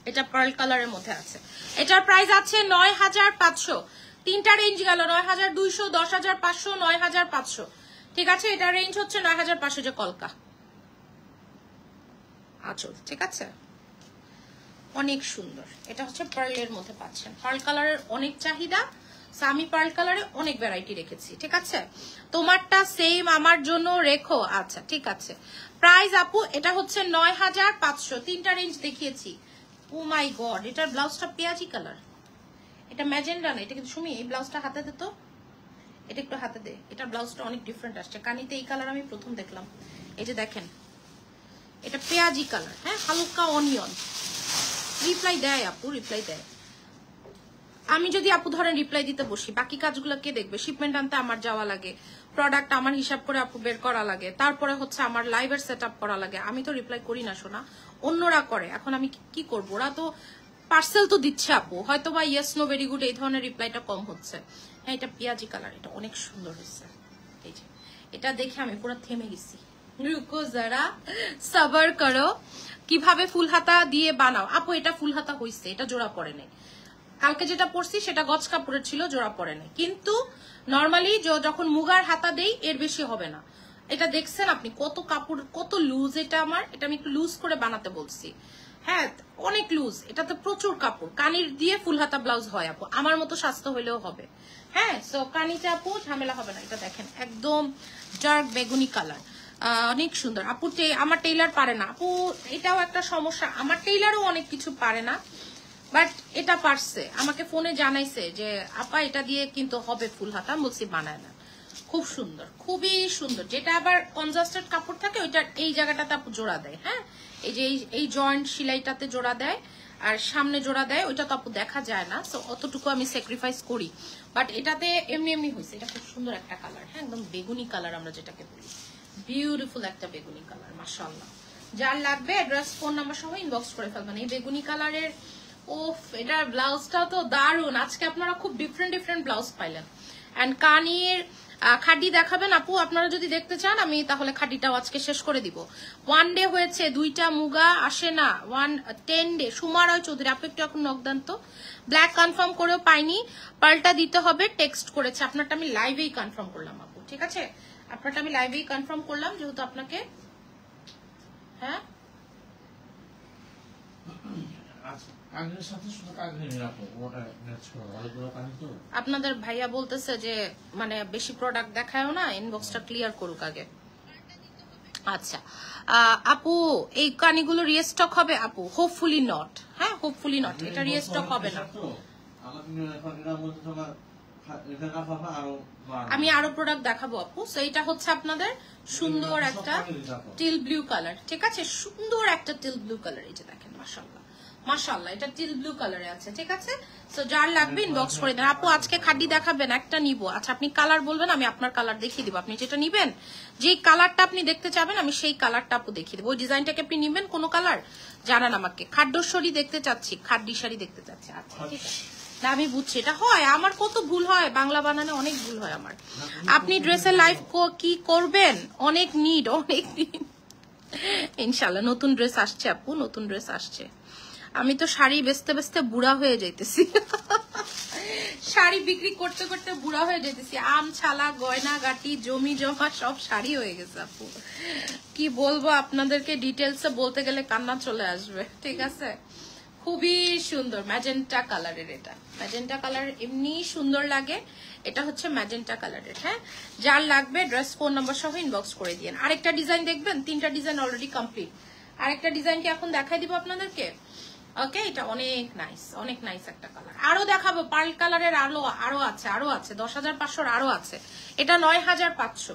এটা পার্ল কালারের মধ্যে আছে। এটার প্রাইস আছে 9,500। তিনটা রেঞ্জ গেল, 9,200, 10,500, 9,500। ঠিক আছে, এটা রেঞ্জ হচ্ছে 9,500। যে কলকা আঁচল, ঠিক আছে, অনেক সুন্দর। এটা হচ্ছে পার্লের মধ্যে পাচ্ছেন। পার্ল কালারের অনেক চাহিদা, আমি পার্ল কালারে অনেক ভ্যারাইটি রেখেছি, ঠিক আছে? তোমারটা সেম আমার জন্য রেখো। আচ্ছা ঠিক আছে। প্রাইস আপু এটা হচ্ছে 9,500। তিনটা রেঞ্জ দেখিয়েছি। ও মাই গড, এটার ব্লাউজটা পেঁয়াজি কালার, এটা ম্যাজেন্ডা না। এটা কিন্তু সুমি, এই ব্লাউজটা হাতে দে তো, এটা একটু হাতে দে। এটার ব্লাউজটা অনেক ডিফারেন্ট আসছে। কানিতে এই কালার আমি প্রথম দেখলাম। এই যে দেখেন, এটা পেঁয়াজি কালার, হ্যাঁ হালকা অনিয়ন। রিপ্লাই দেয় আপু, রিপ্লাই দেয়। আমি যদি আপু ধরেন রিপ্লাই দিতে বসি, বাকি কাজগুলো কে দেখবে? শিপমেন্ট আনতে আমার যাওয়া লাগে, প্রোডাক্ট আমার হিসাব করে আপু বের করা লাগে, তারপরে হচ্ছে আমার লাইভের সেট আপ করা লাগে। আমি তো রিপ্লাই করি না শোনা, অন্যরা করে। এখন আমি কি করবো? ওরা তো পার্সেল তো দিচ্ছে আপু, হয়তো বা ইয়েস নো ভেরি গুড এই ধরনের রিপ্লাইটা কম হচ্ছে। হ্যাঁ এটা পেঁয়াজি কালার, এটা অনেক সুন্দর হয়েছে। এই যে এটা দেখে আমি পুরো থেমে গেছি। রুকো যারা, সাবার করো। কিভাবে ফুল হাতা দিয়ে বানাও আপু? এটা ফুল হাতা হইছে, এটা জোড়া পড়ে নাই। কালকে যেটা পরছি সেটা গজ কাপড়ের ছিল, জোড়া পড়ে নাই। কিন্তু নর্মালি যখন মুগার হাতা দেই এর বেশি হবে না। এটা দেখছেন আপনি কত কাপড়, কত লুজ এটা আমার। এটা আমি একটু লুজ করে বানাতে বলছি। হ্যাঁ অনেক লুজ, এটাতে প্রচুর কাপড়। কানির দিয়ে ফুল হাতা ব্লাউজ হয় আপু, আমার মতো স্বাস্থ্য হইলেও হবে। হ্যাঁ সো কানিতে আপু ঝামেলা হবে না। এটা দেখেন একদম ডার্ক বেগুনি কালার, অনেক সুন্দর আপু। আমার টেইলার পারে না আপু, এটাও একটা সমস্যা। আমার টেইলারও অনেক কিছু পারে না, বাট এটা পারছে, আমাকে ফোনে জানাইছে যে আপা এটা দিয়ে কিন্তু হবে ফুল হাতা। বলছি বানায় না, খুব সুন্দর, খুবই সুন্দর। যেটা আবার কনজাস্টেড কাপড় থাকে ওইটা এই জায়গাটাতে আপু জোড়া দেয়। হ্যাঁ এই যে এই জয়েন্ট সেলাইটাতে জোড়া দেয় আর সামনে জোড়া দেয়, ওইটা তো আপু দেখা যায় না, সো অতটুকু আমি স্যাক্রিফাইস করি। বাট এটাতে এমনি এমনি হয়েছে। এটা খুব সুন্দর একটা কালার, হ্যাঁ একদম বেগুনি কালার আমরা যেটাকে বলি, বিউটিফুল একটা বেগুনি কালার মাশাআল্লাহ। যার লাগবে অ্যাড্রেস ফোন নাম্বার সহ ইনবক্স করে ফেলবেন। এই বেগুনি কালারের ওফ, এটার ব্লাউজটা তো দারুন। আজকে আপনারা খুব ডিফারেন্ট ডিফারেন্ট ব্লাউজ পাইলেন। অ্যান্ড কানির খাডি দেখাবেন আপু আপনারা যদি দেখতে চান, আমি তাহলে খাডিটাও আজকে শেষ করে দিব। 1 ডে হয়েছে, 2টা মুগা আসে না, 10 ডে। সুমারয় চৌধুরী আপু একটু এখন নকদান তো। ব্ল্যাক কনফার্ম করেও পাইনি, পাল্টা দিতে হবে, টেক্সট করেছে। আপনারটা আমি লাইভেই কনফার্ম করলাম আপু, ঠিক আছে? আপনারটা আমি লাইভেই কনফার্ম করলাম যেহেতু আপনাকে। হ্যাঁ আপনাদের ভাইয়া বলতেছে যে মানে বেশি প্রোডাক্ট দেখায়ও না, ইনবক্সটা ক্লিয়ার করুক আগে। আচ্ছা আপু এই কানিগুলো রিস্টক হবে আপু? Hopefully not. হ্যাঁ হোপফুলি নট, এটা রিস্টক হবে না। আমি আরো প্রোডাক্ট দেখাবো আপু। সো এটা হচ্ছে আপনাদের সুন্দর একটা টিল ব্লু কালার, ঠিক আছে? সুন্দর একটা টিল ব্লু কালার, এই যে দেখেন মাশাআল্লাহ মাশাআল্লাহ, এটা টিল ব্লু কালারে আছে, ঠিক আছে? সো যার লাগবে ইনবক্স করে দেন। আপু আজকে খাডি দেখাবেন, একটা নিব। আচ্ছা আপনি কালার বলবেন, আমি আপনার কালার দেখিয়ে দিব। আপনি যেটা নিবেন, যেই কালারটা আপনি দেখতে চাবেন, আমি সেই কালারটা আপু দেখিয়ে দেবো। ওই ডিজাইনটাকে আপনি নিবেন কোন কালার জানান আমাকে। খাড্ডর শাড়ি দেখতে চাচ্ছি, খাড্ডি শাড়ি দেখতে চাচ্ছি। আচ্ছা ঠিক আছে, না আমি বুঝছি, এটা হয় আমার কত ভুল হয়, বাংলা বানানে অনেক ভুল হয় আমার। আপনি ড্রেসের লাইভ কি করবেন? অনেক নিড, অনেক নিড। ইনশাআল্লাহ নতুন ড্রেস আসছে আপু, নতুন ড্রেস আসছে। আমি তো শাড়ি বেচতে বেচতে বুড়া হয়ে যাইতেছি, শাড়ি বিক্রি করতে করতে বুড়া হয়ে যাইতেছি। আম ছালা গয়না গাটি জমি জমা সব শাড়ি হয়ে গেছে আপু। কি বলবো আপনাদেরকে, ডিটেলসে বলতে গেলে কান্না চলে আসবে, ঠিক আছে? খুবই সুন্দর ম্যাজেন্টা কালারের, এটা ম্যাজেন্টা কালার এমনি সুন্দর লাগে। এটা হচ্ছে ম্যাজেন্টা কালারের। হ্যাঁ যার লাগবে ড্রেস ফোন নাম্বার সহ ইনবক্স করে দিয়েন। আরেকটা ডিজাইন দেখবেন, 3টা ডিজাইন অলরেডি কমপ্লিট। আরেকটা ডিজাইন কি এখন দেখাই দিব আপনাদেরকে? ওকে এটা অনেক নাইস, অনেক নাইস একটা কালার। আরো দেখাবো, পার্ল কালারের আরো আছে, আরো আছে 10,500 আরো আছে। এটা 9,500,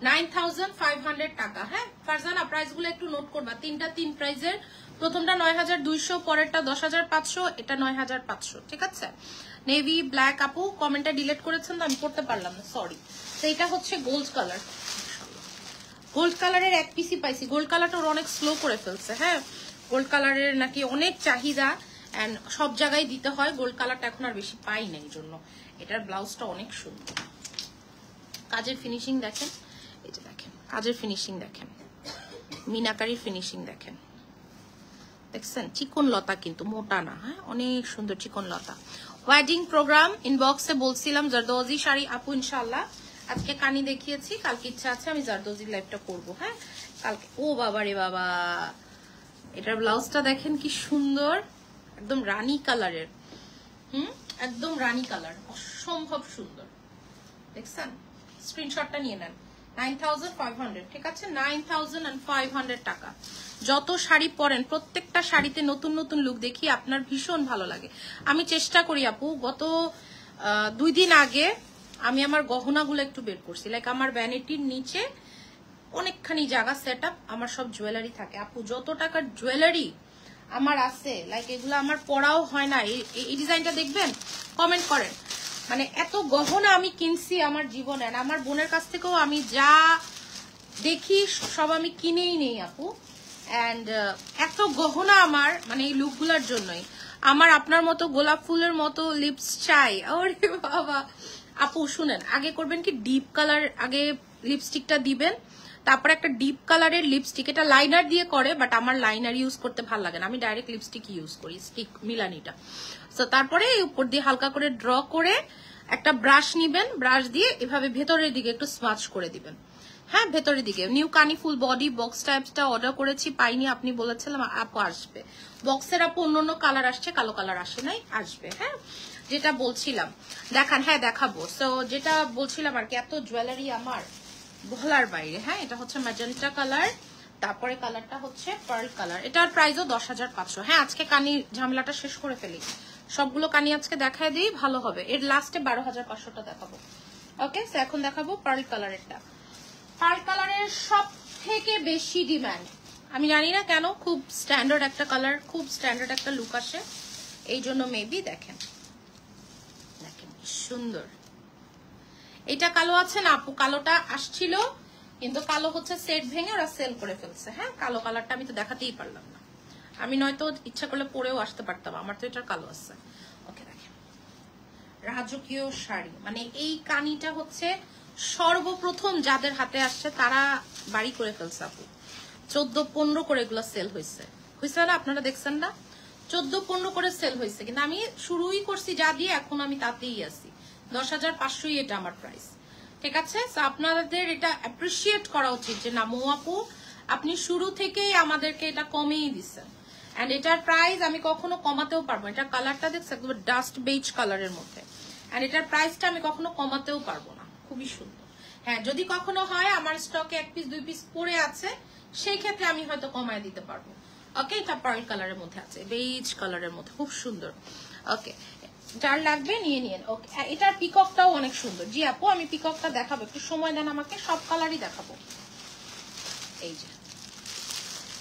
9,500 টাকা। হ্যাঁ ফারজানা প্রাইস গুলো একটু নোট করবা, 3টা 3 প্রাইজের। প্রথমটা 9,200, পরেরটা 10,500, এটা 9,500, ঠিক আছে? নেভি ব্ল্যাক আপু কমেন্টটা ডিলিট করেছেন তো আমি পড়তে পারলাম না, সরি। তো এটা হচ্ছে গোল্ড কালার, গোল্ড কালারের এক পিসি পাইছি। গোল্ড কালারটা অনেক স্লো করে ফেলছে। হ্যাঁ গোল্ড কালারের নাকি অনেক চাহিদা এন্ড সব জায়গায় দিতে হয়, গোল্ড কালারটা এখন আর বেশি পাই না, এই জন্য। এটার ব্লাউজটা অনেক সুন্দর, কাজের ফিনিশিং দেখেন, এই যে দেখেন কাজের ফিনিশিং দেখেন, মিনাকারির ফিনিশিং দেখেন, দেখছেন? চিকন লতা কিন্তু মোটা না, হ্যাঁ অনেক সুন্দর চিকন লতা। ওয়েডিং প্রোগ্রাম ইনবক্সে বলছিলাম জারদোজি শাড়ি আপু ইনশাআল্লাহ। আজকে কানি দেখিয়েছি, কালকে ইচ্ছা আছে আমি জারদোজি লাইভটা করবো। হ্যাঁ কালকে। ও বাবা রে বাবা, এটার ব্লাউজটা দেখেন কি সুন্দর, একদম রানী কালারের। একদম রানী কালার, অসম্ভব সুন্দর, দেখছেন? স্ক্রিনশটটা নিয়ে নেন। 9,500, ঠিক আছে? 9,500 টাকা। যত শাড়ি পরেন প্রত্যেকটা শাড়িতে নতুন নতুন লুক দেখি, আপনার ভীষণ ভালো লাগে। আমি চেষ্টা করি আপু, গত 2 দিন আগে আমি আমার গহনাগুলো একটু বের করছি। লাইক আমার ভ্যানিটির নিচে অনেকখানি জায়গা সেট আপ, আমার সব জুয়েলারি থাকে আপু। যত টাকার জুয়েলারি আমার আছে, লাইক এগুলো আমার পরাও হয় না। এই ডিজাইনটা দেখবেন, কমেন্ট করেন। মানে এত গহনা আমি কিনছি আমার জীবনে, আমার বোনের কাছ থেকেও আমি যা দেখি সব আমি কিনেই নেই আপু। এন্ড এত গহনা আমার, মানে এই লুকগুলোর জন্যই। আমার আপনার মতো গোলাপ ফুলের মতো লিপস চাই। ওরে বাবা আপু শুনেন, আগে করবেন কি, ডিপ কালার আগে লিপস্টিকটা দিবেন, তারপর একটা ডিপ কালারের লিপস্টিক, এটা লাইনার দিয়ে করে, বাট আমার লাইনার ইউজ করতে ভালো লাগে না, আমি ডাইরেক্ট লিপস্টিক ইউজ করি, স্টিক মিলানিটা। তো তারপরে উপর দিয়ে হালকা করে ড্র করে একটা ব্রাশ নিবেন, ব্রাশ দিয়ে এভাবে ভেতরের দিকে একটু স্মাচ করে দিবেন। হ্যাঁ ভেতরের দিকে নিউ কানি ফুল বডি বক্স টাইপসটা অর্ডার করেছি, পাইনি, আপনি বলেছিলাম আপু আসবে বক্সের, আপু অন্য কালার আসছে, কালো কালার আসে নাই, আসবে। হ্যাঁ যেটা বলছিলাম দেখান, হ্যাঁ দেখাবো। সো যেটা বলছিলাম আর কি, এত জুয়েলারি আমার বলার বাইরে। হ্যাঁ এটা হচ্ছে ম্যাজেন্টা কালার, তারপরে কালারটা হচ্ছে পার্ল কালার, এটার প্রাইসও 10,500। হ্যাঁ আজকে কানি ঝামেলাটা শেষ করে ফেলি, সবগুলো কানি আজকে দেখায় দিই, ভালো হবে। এর লাস্টে 12,500টা দেখাবো। ওকে এখন দেখাবো পার্ল কালারেরটা। পার্ল কালারের সব থেকে বেশি ডিমান্ড, আমি জানি না কেন, খুব স্ট্যান্ডার্ড একটা কালার, খুব স্ট্যান্ডার্ড একটা লুক আসে, এই জন্য মেবি। দেখেন দেখেন সুন্দর, এটা কালো আছে না আপু, কালোটা আসছিল কিন্তু কালো হচ্ছে সেট ভেঙে ওরা সেল করে ফেলছে। হ্যাঁ কালো কালারটা আমি তো দেখাতেই পারলাম না, আমি নয়তো ইচ্ছা করলে পরেও আসতে পারতাম, আমার তো এটার কালো আছে। ওকে দেখেন রাজকীয় শাড়ি, মানে এই কানিটা হচ্ছে সর্বপ্রথম যাদের হাতে আসছে তারা বাড়ি করে ফেলছে আপু। 14-15 করে এগুলো সেল হয়েছে না, আপনারা দেখছেন না, 14-15 করে সেল হয়েছে, কিন্তু আমি শুরুই করছি যা দিয়ে, এখন আমি তাতেই আছি। 10,500ই এটা আমার প্রাইস, ঠিক আছে। আপনাদের এটা অ্যাপ্রিসিয়েট করা উচিত যে না মৌ আপু আপনি শুরু থেকেই আমাদেরকে এটা কমেই দিচ্ছেন। এন্ড এটার প্রাইস আমি কখনো কমাতেও পারবো, এটা কালারটা দেখছেন একদম ডাস্ট বেজ কালারের মধ্যে, এন্ড এটার প্রাইসটা আমি কখনো কমাতেও পারবো না, খুবই সুন্দর। হ্যাঁ যদি কখনো হয় আমার স্টকে 1 পিস 2 পিস পড়ে আছে, সেই ক্ষেত্রে আমি হয়তো কমায় দিতে পারবো। ওকে এটা পার্ল কালারের মধ্যে আছে, বেজ কালারের মধ্যে, খুব সুন্দর। ওকে যার লাগবে নিয়ে নিন। ওকে এটার পিককটাও অনেক সুন্দর। জি আপু আমি পিককটা দেখাবো, একটু সময় দেন আমাকে, সব কালারই দেখাবো। এই যে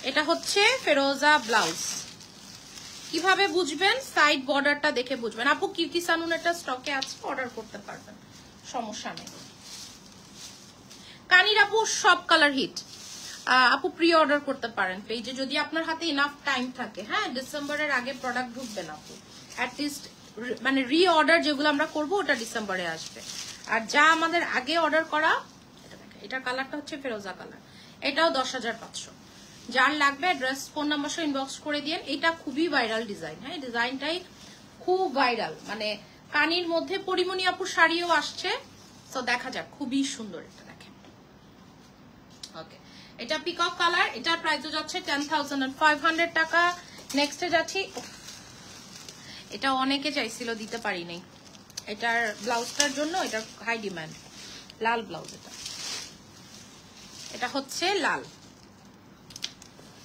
এটা হচ্ছে ফেরোজা ব্লাউজ, কিভাবে বুঝবেন, সাইড বর্ডারটা দেখে বুঝবেন। আপু কীর্তি সানুন এটা স্টকে আছে, অর্ডার করতে পারবেন, সমস্যা নেই। কানির আপু সব কালার হিট, আপু প্রি অর্ডার করতে পারেন পেজে যদি আপনার হাতে ইনাফ টাইম থাকে। হ্যাঁ ডিসেম্বরের আগে প্রোডাক্ট ঢুকবে না আপু, অ্যাটলিস্ট মানে রি অর্ডার যেগুলো আমরা করবো ওটা ডিসেম্বরে আসবে। আর যা আমাদের আগে অর্ডার করা, এটা দেখেন এটার কালারটা হচ্ছে ফেরোজা কালার, এটাও 10,500। যার লাগবে অ্যাড্রেস ফোন নাম্বার সহ ইনবক্স করে দিন। এটা খুবই ভাইরাল ডিজাইন, হ্যাঁ ডিজাইনটাই খুব ভাইরাল, মানে কানির মধ্যে পরিমণি আপুর শাড়িও আসছে, তো দেখা যাক, খুবই সুন্দর এটা দেখেন। ওকে এটা পিকক কালার, এটার প্রাইসও যাচ্ছে 10,500 টাকা। নেক্সটে যাচ্ছি, এটা অনেকে চাইছিল দিতে পারি নাই, এটার ব্লাউজটার জন্য এটা হাই ডিমান্ড, লাল ব্লাউজ, এটা হচ্ছে লাল,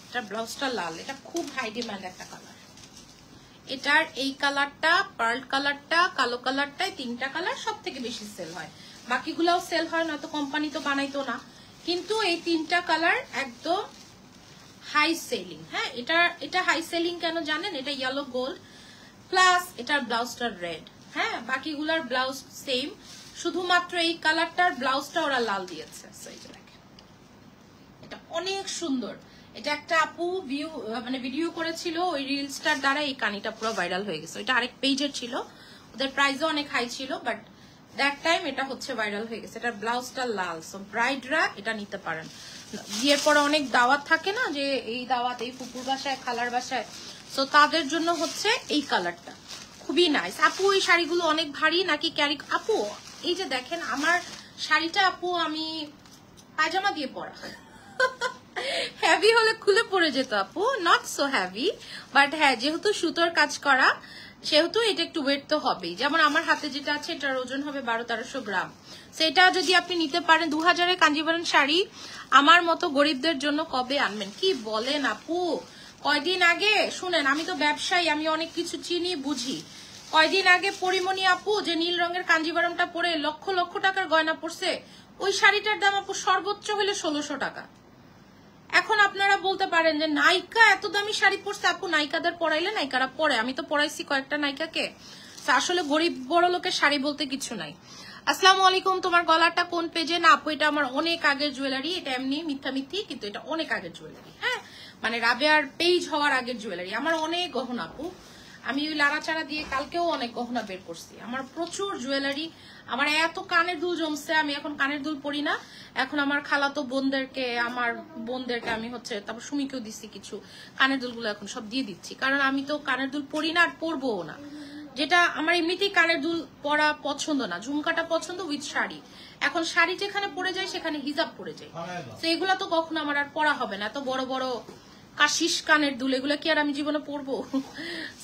এটা ব্লাউজটা লাল, এটা খুব হাই ডিমান্ড একটা কালার। এটার এই কালারটা, পার্ল কালারটা, কালো কালারটাই, 3টা কালার সব থেকে বেশি সেল হয়, বাকিগুলাও সেল হয় না, তো কোম্পানি তো বানাইতো না, কিন্তু এই 3টা কালার একদম হাই সেলিং। হ্যাঁ এটা হাই সেলিং কেন জানেন, এটা ইয়েলো গোল্ড প্লাস এটার ব্লাউজটা রেড। হ্যাঁ বাকিগুলার ব্লাউজ সেম, শুধুমাত্র এই কালারটার ব্লাউজটা ওরা লাল দিয়েছে। এটা অনেক সুন্দর, এটা একটা আপু ভিডিও করেছিল, ওই রিলসটার দ্বারা এই কানিটা পুরো ভাইরাল হয়ে গেছে। এটা আরেক পেজের ছিল, ওদের প্রাইসও অনেক হাই ছিল, বাট দ্যাট টাইম এটা হচ্ছে ভাইরাল হয়ে গেছে। এটার ব্লাউজটা লাল, সো ব্রাইডরা এটা নিতে পারেন। বিয়ের পরে অনেক দাওয়াত থাকে না, যে এই দাওয়াত এই ফুপুর বাসায় খালার বাসায়, সো তাদের জন্য হচ্ছে এই কালারটা খুবই নাইস। আপু এই শাড়িগুলো অনেক ভারী নাকি ক্যারি, আপু এই যে দেখেন আমার শাড়িটা আপু আমি পায়জামা দিয়ে পরা, হেভি হলে খুলে পড়ে যেত আপু, নট সো হেভি, বাট হ্যাঁ যেহেতু সুতোর কাজ করা সেহেতু এটা একটু ওয়েট তো হবেই। যেমন আমার হাতে যেটা আছে এটার ওজন হবে 1200-1300 গ্রাম, সেটা যদি আপনি নিতে পারেন 2000-এর কাঞ্জিভারাম শাড়ি আমার মতো গরিবদের জন্য কবে আনবেন, কি বলেন আপু। কয়দিন আগে শুনেন, আমি তো ব্যবসায়ী, আমি অনেক কিছু চিনি বুঝি। কয়দিন আগে পরিমণি আপু যে নীল রঙের কাঞ্জিভারামটা পরে লক্ষ লক্ষ টাকার গয়না পড়ছে, ওই শাড়িটার দাম আপু সর্বোচ্চ হলে 1600 টাকা। এখন আপনারা বলতে পারেন যে নায়িকা এত দামি শাড়ি পরছে, আপু নায়িকাদের পরাইলে নায়িকারা পরে, আমি তো পরাইছি কয়েকটা নায়িকাকে, আসলে গরিব বড় লোকের শাড়ি বলতে কিছু নাই। আসসালামু আলাইকুম, তোমার গলাটা কোন পেজে? না আপু এটা আমার অনেক আগের জুয়েলারি, এটা এমনি মিথ্যামিথি, কিন্তু এটা অনেক আগের জুয়েলারি। হ্যাঁ মানে রাবেয়ার পেজ হওয়ার আগের জুয়েলারি, আমার অনেক গহনা আপু, আমি ওই লাড়াচাড়া দিয়ে কালকেও অনেক গহনা বের করছি, আমার প্রচুর জুয়েলারি, আমার এত কানের দুল জমছে, আমি এখন কানের দুল পরি না, এখন আমার খালাতো বোনদেরকে, আমার বোনদেরকে আমি হচ্ছে, তারপর সুমিকেও দিচ্ছি কিছু কানের দুলগুলো, এখন সব দিয়ে দিচ্ছি, কারণ আমি তো কানের দুল পরি না আর পরবো না, যেটা আমার এমনিতেই কানের দুল পরা পছন্দ না, ঝুমকাটা পছন্দ উইথ শাড়ি। এখন শাড়ি যেখানে পরে যায় সেখানে হিজাব পরে যায়, তো এগুলা তো কখনো আমার আর পরা হবে না। এত বড় বড় কাশিস কানের দুল এগুলো কি আর আমি জীবনে পরবো?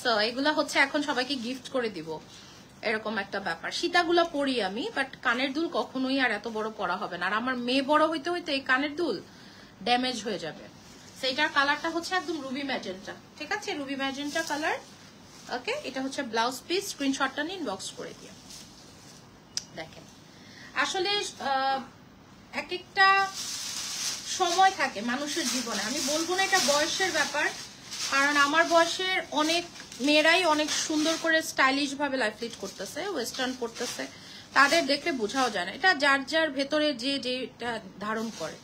সো এগুলা হচ্ছে এখন সবাইকে গিফট করে দিব, এরকম একটা ব্যাপার। সীতাগুলো পরি আমি, বাট কানের দুল কখনোই আর এত বড় পরা হবে না। আর আমার মেয়ে বড় হইতে হইতে এই কানের দুল ড্যামেজ হয়ে যাবে। সেইটার কালারটা হচ্ছে একদম রুবি ম্যাজেন্টা, ঠিক আছে, রুবি ম্যাজেন্টা কালার। ওকে, এটা হচ্ছে ব্লাউজ পিস, স্ক্রিনশটটা নিয়ে ইনবক্স করে দিও। দেখেন আসলে এক একটা সময় থাকে মানুষের জীবনে, আমি বলবো না এটা বয়সের ব্যাপার, কারণ আমার বয়সের অনেক মেয়েরাই অনেক সুন্দর করে স্টাইলিশ ভাবে লাইফ লিড করতেছে, ওয়েস্টার্ন পড়তেছে, তাদের দেখলে বোঝাও যায় না। এটা যার যার ভেতরে যে যেটা ধারণ করে,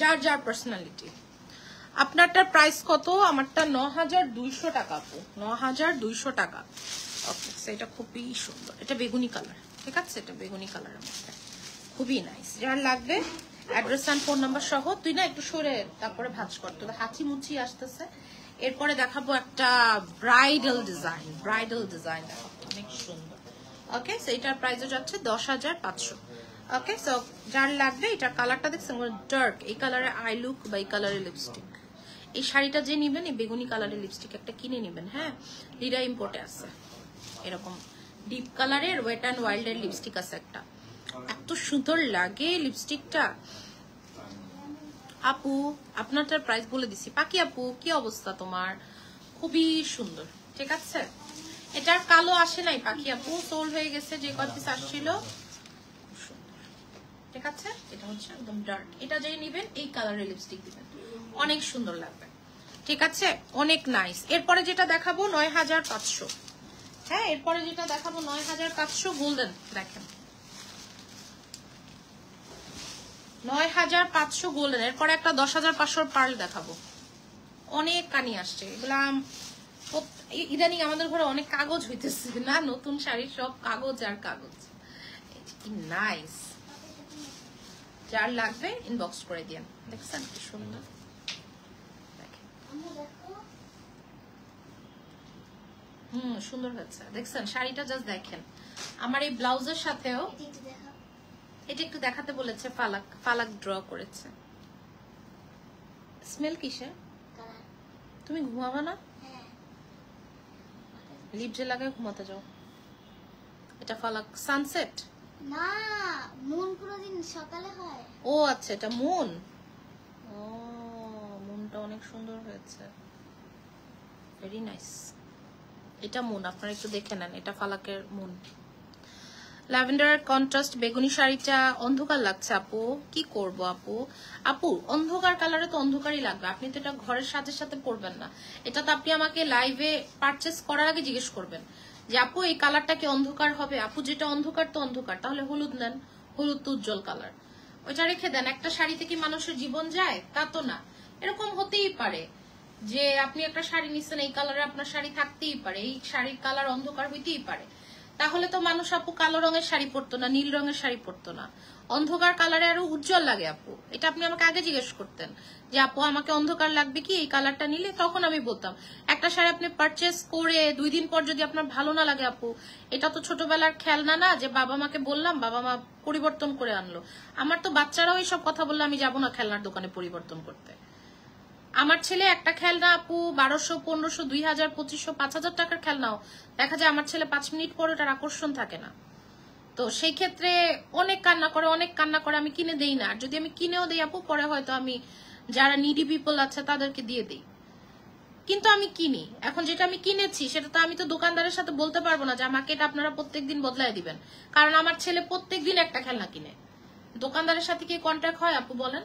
যার যার পার্সোনালিটি। আপনারটার প্রাইস কত? আমারটা 9200 টাকা আপু, 9200 টাকা। ওকে, এটা খুবই সুন্দর, এটা বেগুনি কালার, ঠিক আছে, এটা বেগুনি কালারের মধ্যে খুবই নাইস। যার লাগবে অ্যাড্রেস এন্ড ফোন নাম্বার সহ। তুই না একটু সরে তারপরে ভাঁজ করতে, হাঁচি মুচি আসতেছে। এরপরে দেখাবো একটা ব্রাইডাল ডিজাইন, ব্রাইডাল ডিজাইন দেখাবো, অনেক সুন্দর। ওকে, এটার প্রাইসও যাচ্ছে 10500। ওকে, সো যার লাগবে, এটার কালারটা দেখছেন ডার্ক, এই কালারের আই লুক বা এই কালারের লিপস্টিক। এই শাড়িটা যে নিবেন এই বেগুনি কালারের লিপস্টিক একটা কিনে নিবেন। হ্যাঁ, লিরা ইম্পোর্টে আছে এরকম ডিপ কালারের ওয়েট অ্যান্ড ওয়াইল্ডের লিপস্টিক আছে একটা, এত সুন্দর লাগে লিপস্টিকটা। আপু আপনারটার প্রাইস বলে দিছি। পাখি আপু কি অবস্থা তোমার? খুবই সুন্দর, ঠিক আছে। এটার কালো আসে নাই পাখি আপু, সোল হয়ে গেছে, যে কয় পিস আসছিল। ঠিক আছে, এটা হচ্ছে একদম ডার্ক। এটা যে নিবেন এই কালারের লিপস্টিক দিবেন, অনেক সুন্দর লাগবে, ঠিক আছে, অনেক নাইস। এরপরে যেটা দেখাবো 9500। হ্যাঁ, এরপরে যেটা দেখাবো 9500 গোল্ডেন। দেখেন 9500 গোল্ডেন। এরপরে একটা 10500 পার্ল দেখাবো। অনেক কানি আসছে এগুলা, ইদানিং আমাদের ঘরে অনেক কাগজ হইতেছে না, নতুন শাড়ির সব কাগজ আর কাগজ। নাইস, যার লাগবে ইনবক্স করে দিন। দেখছেন কি সুন্দর, সুন্দর হয়েছে, দেখছেন শাড়িটা জাস্ট দেখেন। আমার এই ব্লাউজের সাথেও এটা একটু দেখাতে বলেছে, ফালাক ফালাক ড্র করেছে। স্মেল কিসের? তুমি ঘুমাবা না? লিপ জেল লাগায় ঘুমাতে যাও। এটা ফালাক সানসেট না, মুন পুরো দিন সকালে হয়। ও আচ্ছা, এটা মুন। ও, মুনটা অনেক সুন্দর হয়েছে, ভেরি নাইস। এটা মুন, আপনারা একটু দেখে নেন, এটা ফালাকের মুন। ল্যাভেন্ডার কন্ট্রাস্ট বেগুনি শাড়িটা অন্ধকার লাগছে আপু, কি করব আপু? আপু অন্ধকার কালারে তো অন্ধকারই লাগবে, আপনি তো এটা ঘরের সাথে সাথে পরবেন না। এটা তো আপনি আমাকে লাইভে পারচেস করার আগে জিজ্ঞেস করবেন যে আপু এই কালারটা কি অন্ধকার হবে? আপু যেটা অন্ধকার তো অন্ধকার, তাহলে হলুদ নেন, হলুদ তো উজ্জ্বল কালার, ওইটা রেখে দেন। একটা শাড়িতে কি মানুষের জীবন যায়? তা তো না। এরকম হতেই পারে যে আপনি একটা শাড়ি নিচ্ছেন, এই কালারে আপনার শাড়ি থাকতেই পারে, এই শাড়ির কালার অন্ধকার হইতেই পারে, তাহলে তো মানুষ আপু কালো রঙের শাড়ি পরতো না, নীল রঙের শাড়ি পরতো না। অন্ধকার কালারে আরো উজ্জ্বল লাগে আপু, এটা আপনি আমাকে আগে জিজ্ঞেস করতেন যে আপু আমাকে অন্ধকার লাগবে কি এই কালারটা নিলে, তখন আমি বলতাম। একটা শাড়ি আপনি পারচেস করে 2 দিন পর যদি আপনার ভালো না লাগে আপু, এটা তো ছোটবেলার খেলনা না যে বাবা মাকে বললাম বাবা মা পরিবর্তন করে আনলো। আমার তো বাচ্চারাও এইসব কথা বললে আমি যাবো না খেলনার দোকানে পরিবর্তন করতে। আমার ছেলে একটা খেলনা আপু 1200, 1500, 2000, 2500, 5000 টাকার খেলনাও দেখা যায় আমার ছেলে 5 মিনিট পরে ওটার আকর্ষণ থাকে না। তো সেই ক্ষেত্রে অনেক কান্না করে, অনেক কান্না করে, আমি কিনে দেই না। আর যদি আমি কিনেও দেই আপু, পরে হয়তো আমি যারা নিডি পিপল আছে তাদেরকে দিয়ে দিই, কিন্তু আমি কিনি। এখন যেটা আমি কিনেছি সেটা তো আমি তো দোকানদারের সাথে বলতে পারবো না যে আমাকে এটা আপনারা প্রত্যেকদিন বদলায় দিবেন, কারণ আমার ছেলে প্রত্যেকদিন একটা খেলনা কিনে। দোকানদারের সাথে কি কন্ট্যাক্ট হয় আপু বলেন?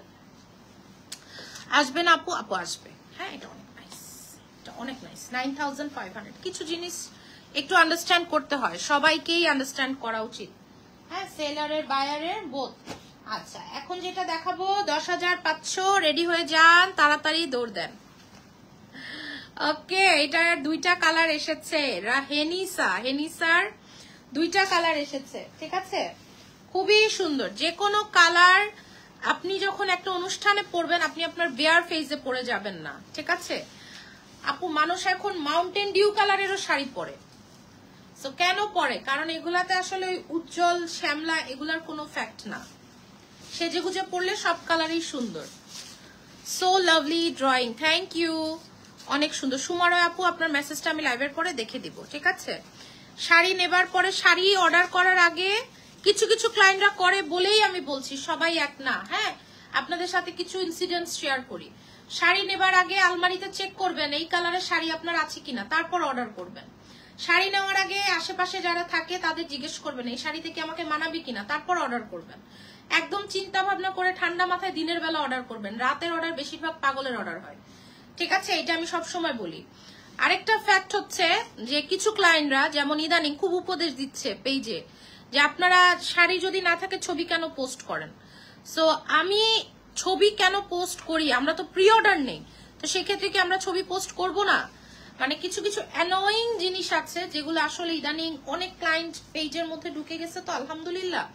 আসবে না আপু? আপু আসবে। হ্যাঁ, এটা অনেক নাইস, এটা অনেক নাইস। 9500। কিছু জিনিস একটু আন্ডারস্ট্যান্ড করতে হয়, সবাইকেই আন্ডারস্ট্যান্ড করা উচিত। হ্যাঁ, সেলারের বায়ারের বোথ। আচ্ছা, এখন যেটা দেখাবো 10500। রেডি হয়ে যান, তাড়াতাড়ি দৌড় দেন। ওকে, এটার 2টা কালার এসেছে, হেনিসার 2টা কালার এসেছে, ঠিক আছে, খুবই সুন্দর। যে কোনো কালার আপনি যখন একটা অনুষ্ঠানে পরবেন, আপনি আপনার বেয়ার ফেসে পরে যাবেন না, ঠিক আছে। আপু মানুষ এখন মাউন্টেন ডিউ কালারেরও শাড়ি পরে। সো কেন পরে? কারণ এগুলাতে আসলে ওই উজ্জ্বল শ্যামলা এগুলার কোনো ফ্যাক্ট না, সেজে গুজে পড়লে সব কালারই সুন্দর। So lovely drawing, thank you, অনেক সুন্দর। সুমারয় আপু আপনার মেসেজটা আমি লাইভের পরে দেখে দিব, ঠিক আছে? শাড়ি নেবার পরে, শাড়ি অর্ডার করার আগে কিছু কিছু ক্লায়েন্টরা করে বলেই আমি বলছি, সবাই এক না। হ্যাঁ, আপনাদের সাথে কিছু ইনসিডেন্ট শেয়ার করি। শাড়ি নেবার আগে আলমারিতে চেক করবেন এই কালারের শাড়ি আপনার আছে কিনা, তারপর অর্ডার করবেন। শাড়ি নেওয়ার আগে আশেপাশে যারা থাকে তাদের জিজ্ঞেস করবেন এই শাড়িতে কি আমাকে মানাবে কিনা, তারপর অর্ডার করবেন। একদম চিন্তা ভাবনা করে ঠান্ডা মাথায় দিনের বেলা অর্ডার করবেন। রাতের অর্ডার বেশিরভাগ পাগলের অর্ডার হয়, ঠিক আছে? এটা আমি সব সময় বলি। আরেকটা ফ্যাক্ট হচ্ছে যে কিছু ক্লায়েন্টরা যেমন ইদানিং খুব উপদেশ দিচ্ছে পেজে যে আপনারা শাড়ি যদি না থাকে ছবি কেন পোস্ট করেন। সো আমি ছবি কেন পোস্ট করি, আমরা তো প্রি অর্ডার নেই, তো সেক্ষেত্রে কি আমরা ছবি পোস্ট করব না? মানে কিছু কিছু অ্যানোয়িং জিনিস আছে যেগুলো আসলে ইদানিং অনেক ক্লায়েন্ট পেজের মধ্যে ঢুকে গেছে। তো আলহামদুলিল্লাহ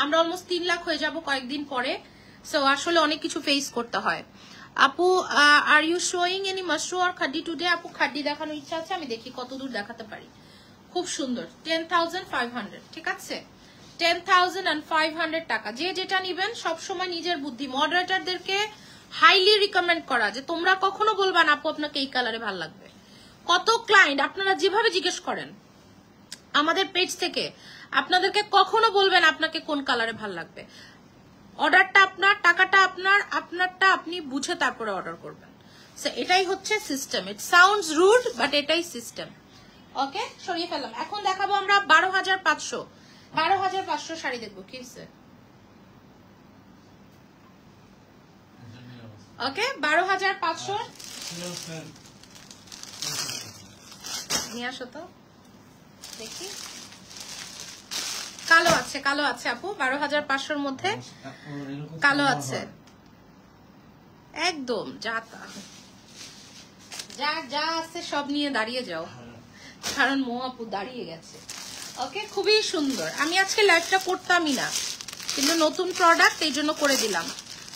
আমরা অলমোস্ট 3 লাখ হয়ে যাব কয়েকদিন পরে। সো আসলে অনেক কিছু ফেস করতে হয়। আপু are you showing any mashru or khaddi today? আপু খাড্ডি দেখানোর ইচ্ছা আছে, আমি দেখি কতদূর দেখাতে পারি। খুব সুন্দর, 10,500, ঠিক আছে? 10,500 টাকা। যে যেটা নিবেন সবসময় নিজের বুদ্ধি। মডারেটরদেরকে হাইলি রিকমেন্ড করা যে তোমরা কখনো বলবা না আপু আপনাকে এই কালারে ভালো লাগবে। কত ক্লায়েন্ট আপনারা যেভাবে জিজ্ঞেস করেন আমাদের পেজ থেকে, আপনাদেরকে কখনো বলবেন আপনাকে কোন কালারে ভালো লাগবে। অর্ডারটা আপনার, টাকাটা আপনার, আপনারটা আপনি বুঝে তারপরে অর্ডার করবেন। সো এটাই হচ্ছে system. It sounds rude but এটাই সিস্টেম। ওকে, সরিয়ে ফেললাম। এখন দেখাবো আমরা 12,500। 12,500 শাড়ি দেখবো, কি হচ্ছে? ওকে, 12,500 নিয়ে আসো তো দেখি। কালো আছে, কালো আছে আপু 12,500 মধ্যে কালো আছে। একদম যা যা আছে সব নিয়ে দাঁড়িয়ে যাও, কারণ মো আপু দাঁড়িয়ে গেছে। ওকে, খুবই সুন্দর। আমি আজকে লাইভটা করতামই না, কিন্তু নতুন প্রোডাক্ট এই জন্য করে দিলাম।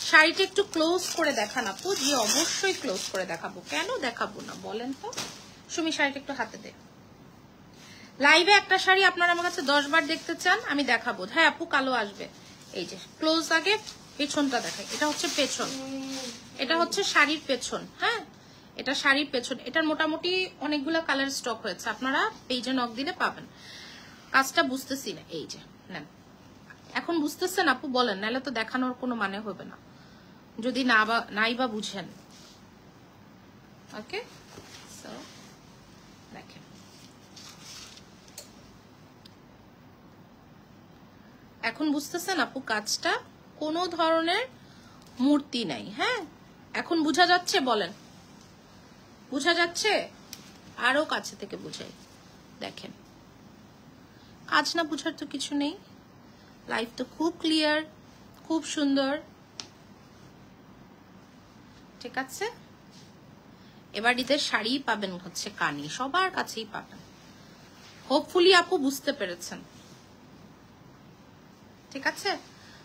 শাড়িটা একটু ক্লোজ করে দেখান আপু। জি অবশ্যই ক্লোজ করে দেখাবো, কেন দেখাবো না বলেন তো? সুমি শাড়িটা একটু হাতে দে। লাইভে একটা শাড়ি আপনারা আমার কাছে 10 বার দেখতে চান, আমি দেখাবো। হ্যাঁ আপু কালো আসবে। এই যে ক্লোজ, আগে পেছনটা দেখাই। এটা হচ্ছে পেছন, এটা হচ্ছে শাড়ির পেছন। হ্যাঁ, এটা শাড়ির পেছন। এটার মোটামুটি অনেকগুলো কালার স্টক হয়েছে, আপনারা পেজে নক দিলে পাবেন। কাজটা বুঝতেছি না, এই যে নেন। এখন বুঝতেছেন আপু বলেন, নাহলে তো দেখানোর কোনো মানে হবে না যদি নাই বা বুঝেন। ওকে, সো দেখেন এখন বুঝতেছেন আপু কাজটা, কোনো ধরনের মূর্তি নাই। হ্যাঁ, এখন বুঝা যাচ্ছে? বলেন বুঝা যাচ্ছে? আরো কাছে থেকে বুঝাই, দেখেন। কাজ না বুঝার তো কিছু নেই, লাইফ তো খুব ক্লিয়ার, খুব সুন্দর, ঠিক আছে? এবার ঈদের শাড়ি পাবেন হচ্ছে কানি, সবার কাছেই পাবেন। হোপফুলি আপু বুঝতে পেরেছেন, ঠিক আছে?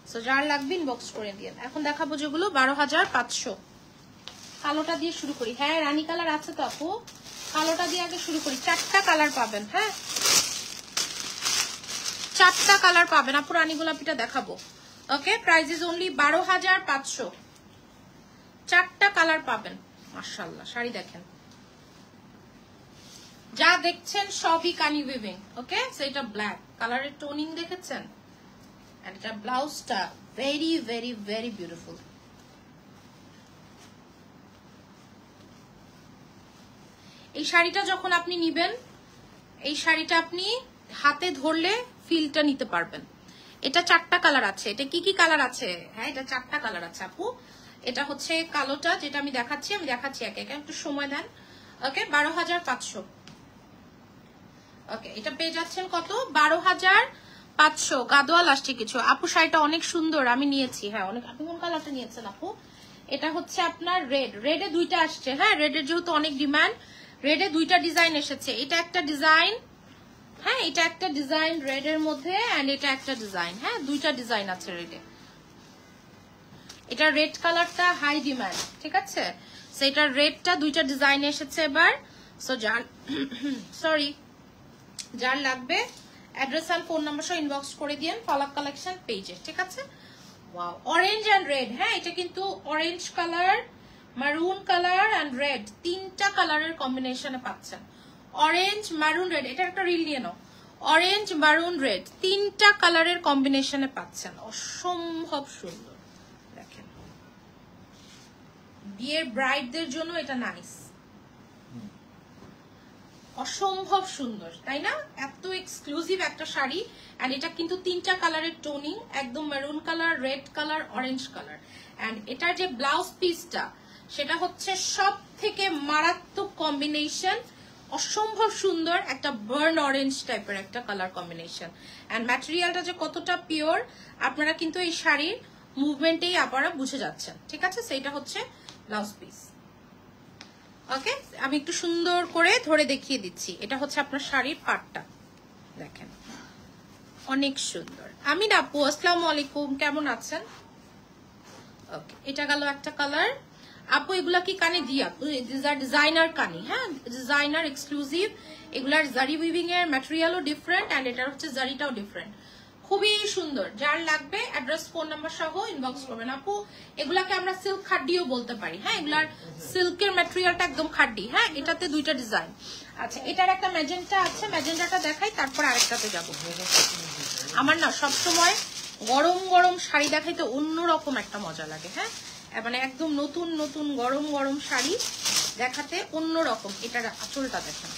সো যার লাগবে ইনবক্স করে দিন। এখন দেখাবো যেগুলো 12,500। কালোটা দিয়ে শুরু করি। হ্যাঁ রানী কালার আছে তো আপু, কালোটা দিয়ে আগে শুরু করি। 4টা কালার পাবেন। হ্যাঁ 4টা কালার পাবেন আপু। রানী গোলাপিটা দেখাবো। ওকে, প্রাইস ইজ অনলি 12,500। 4টা কালার পাবেন। মাশাআল্লাহ, শাড়ি দেখেন, যা দেখছেন সবই কানি উইভিং। ওকে, সো এটা ব্ল্যাক কালারের টোনিং দেখেছেন, and এটা ব্লাউজটা ভেরি ভেরি ভেরি বিউটিফুল। এই শাড়িটা যখন আপনি নিবেন, এই শাড়িটা আপনি হাতে ধরলে ফিলটা নিতে পারবেন। এটা 4টা কালার আছে। এটা কি কি কালার আছে? হ্যাঁ এটা 4টা কালার আছে আপু। এটা হচ্ছে কালোটা, যেটা আমি দেখাচ্ছি একে একে, একটু সময় দেন। ওকে, 12,500। ওকে, এটা পেয়ে যাচ্ছেন কত? 12,500। গাদোয়াল আসছে কিছু আপু। শাড়িটা অনেক সুন্দর, আমি নিয়েছি। হ্যাঁ অনেক। আপনি কোন কালারটা নিয়েছেন আপু? এটা হচ্ছে আপনার রেড। রেডে 2টা আসছে। হ্যাঁ রেডের যেহেতু অনেক ডিমান্ড, রেডে 2টা ডিজাইন এসেছে। এটা একটা ডিজাইন, হ্যাঁ এটা একটা ডিজাইন রেডের মধ্যে, এন্ড এটা একটা ডিজাইন। হ্যাঁ 2টা ডিজাইন আছে রেডে। এটা রেড কালারটা হাই ডিমান্ড, ঠিক আছে? সেটার রেডটা দুইটা ডিজাইন এসেছে এবার। সো যার সরি যার লাগবে অ্যাড্রেস আর ফোন নাম্বার সহ ইনবক্স করে দিন ফালাক কালেকশন পেজে, ঠিক আছে? Wow, orange and red. হ্যাঁ, এটা কিন্তু orange colour, maroon colour and red, তিনটা কালারের কম্বিনেশনে পাচ্ছেন। অরেঞ্জ, মারুন, রেড, এটা একটা রিল নিয়ে নাও। অরেঞ্জ, মারুন, রেড, তিনটা কালারের কম্বিনেশনে পাচ্ছেন। অসম্ভব সুন্দর। দেখেন, বিয়ের ব্রাইডদের জন্য এটা নাইস, অসম্ভব সুন্দর, তাই না? এত এক্সক্লুসিভ একটা শাড়ি। এন্ড এটা কিন্তু তিনটা কালারের টোনিং, একদম maroon colour, red colour, orange colour. And এটার যে ব্লাউজ পিসটা সেটা হচ্ছে সব থেকে মারাত্মক কম্বিনেশন, অসম্ভব সুন্দর একটা বার্ন অরেঞ্জ টাইপের একটা কালার কম্বিনেশন। এন্ড ম্যাটেরিয়ালটা যে কতটা পিওর আপনারা কিন্তু এই শাড়ির মুভমেন্টেই আপনারা বুঝে যাচ্ছেন, ঠিক আছে? সেইটা হচ্ছে ব্লাউজ পিস। ওকে, আমি একটু সুন্দর করে ধরে দেখিয়ে দিচ্ছি। এটা হচ্ছে আপনার শাড়ির পাটটা, দেখেন অনেক সুন্দর। আমিন আপু আসসালামু আলাইকুম, কেমন আছেন? ওকে, এটা গেল একটা কালার। আপু এগুলা কি কানে দি? আপু ডিজাইনার কানি, হ্যাঁ ডিজাইনার এক্সক্লুসিভ। এগুলার জারি উইভিং এর ম্যাটেরিয়ালও ডিফারেন্ট এন্ড এটার হচ্ছে জারিটাও ডিফারেন্ট, খুবই সুন্দর। যার লাগবে অ্যাড্রেস ফোন নাম্বার সহ ইনবক্স করবেন। আপু এগুলাকে আমরা সিল্ক খাড্ডিও বলতে পারি, হ্যাঁ এগুলার সিল্কের ম্যাটেরিয়ালটা একদম খাড্ডি। হ্যাঁ, এটাতে দুইটা ডিজাইন। আচ্ছা, এটার একটা ম্যাজেন্টা আছে, ম্যাজেন্টাটা দেখাই তারপর আরেকটাতে যাব। আমার না সবসময় গরম গরম শাড়ি দেখাইতে অন্যরকম একটা মজা লাগে। হ্যাঁ, মানে একদম নতুন নতুন গরম গরম শাড়ি দেখাতে অন্যরকম। এটার আঁচলটা দেখেন,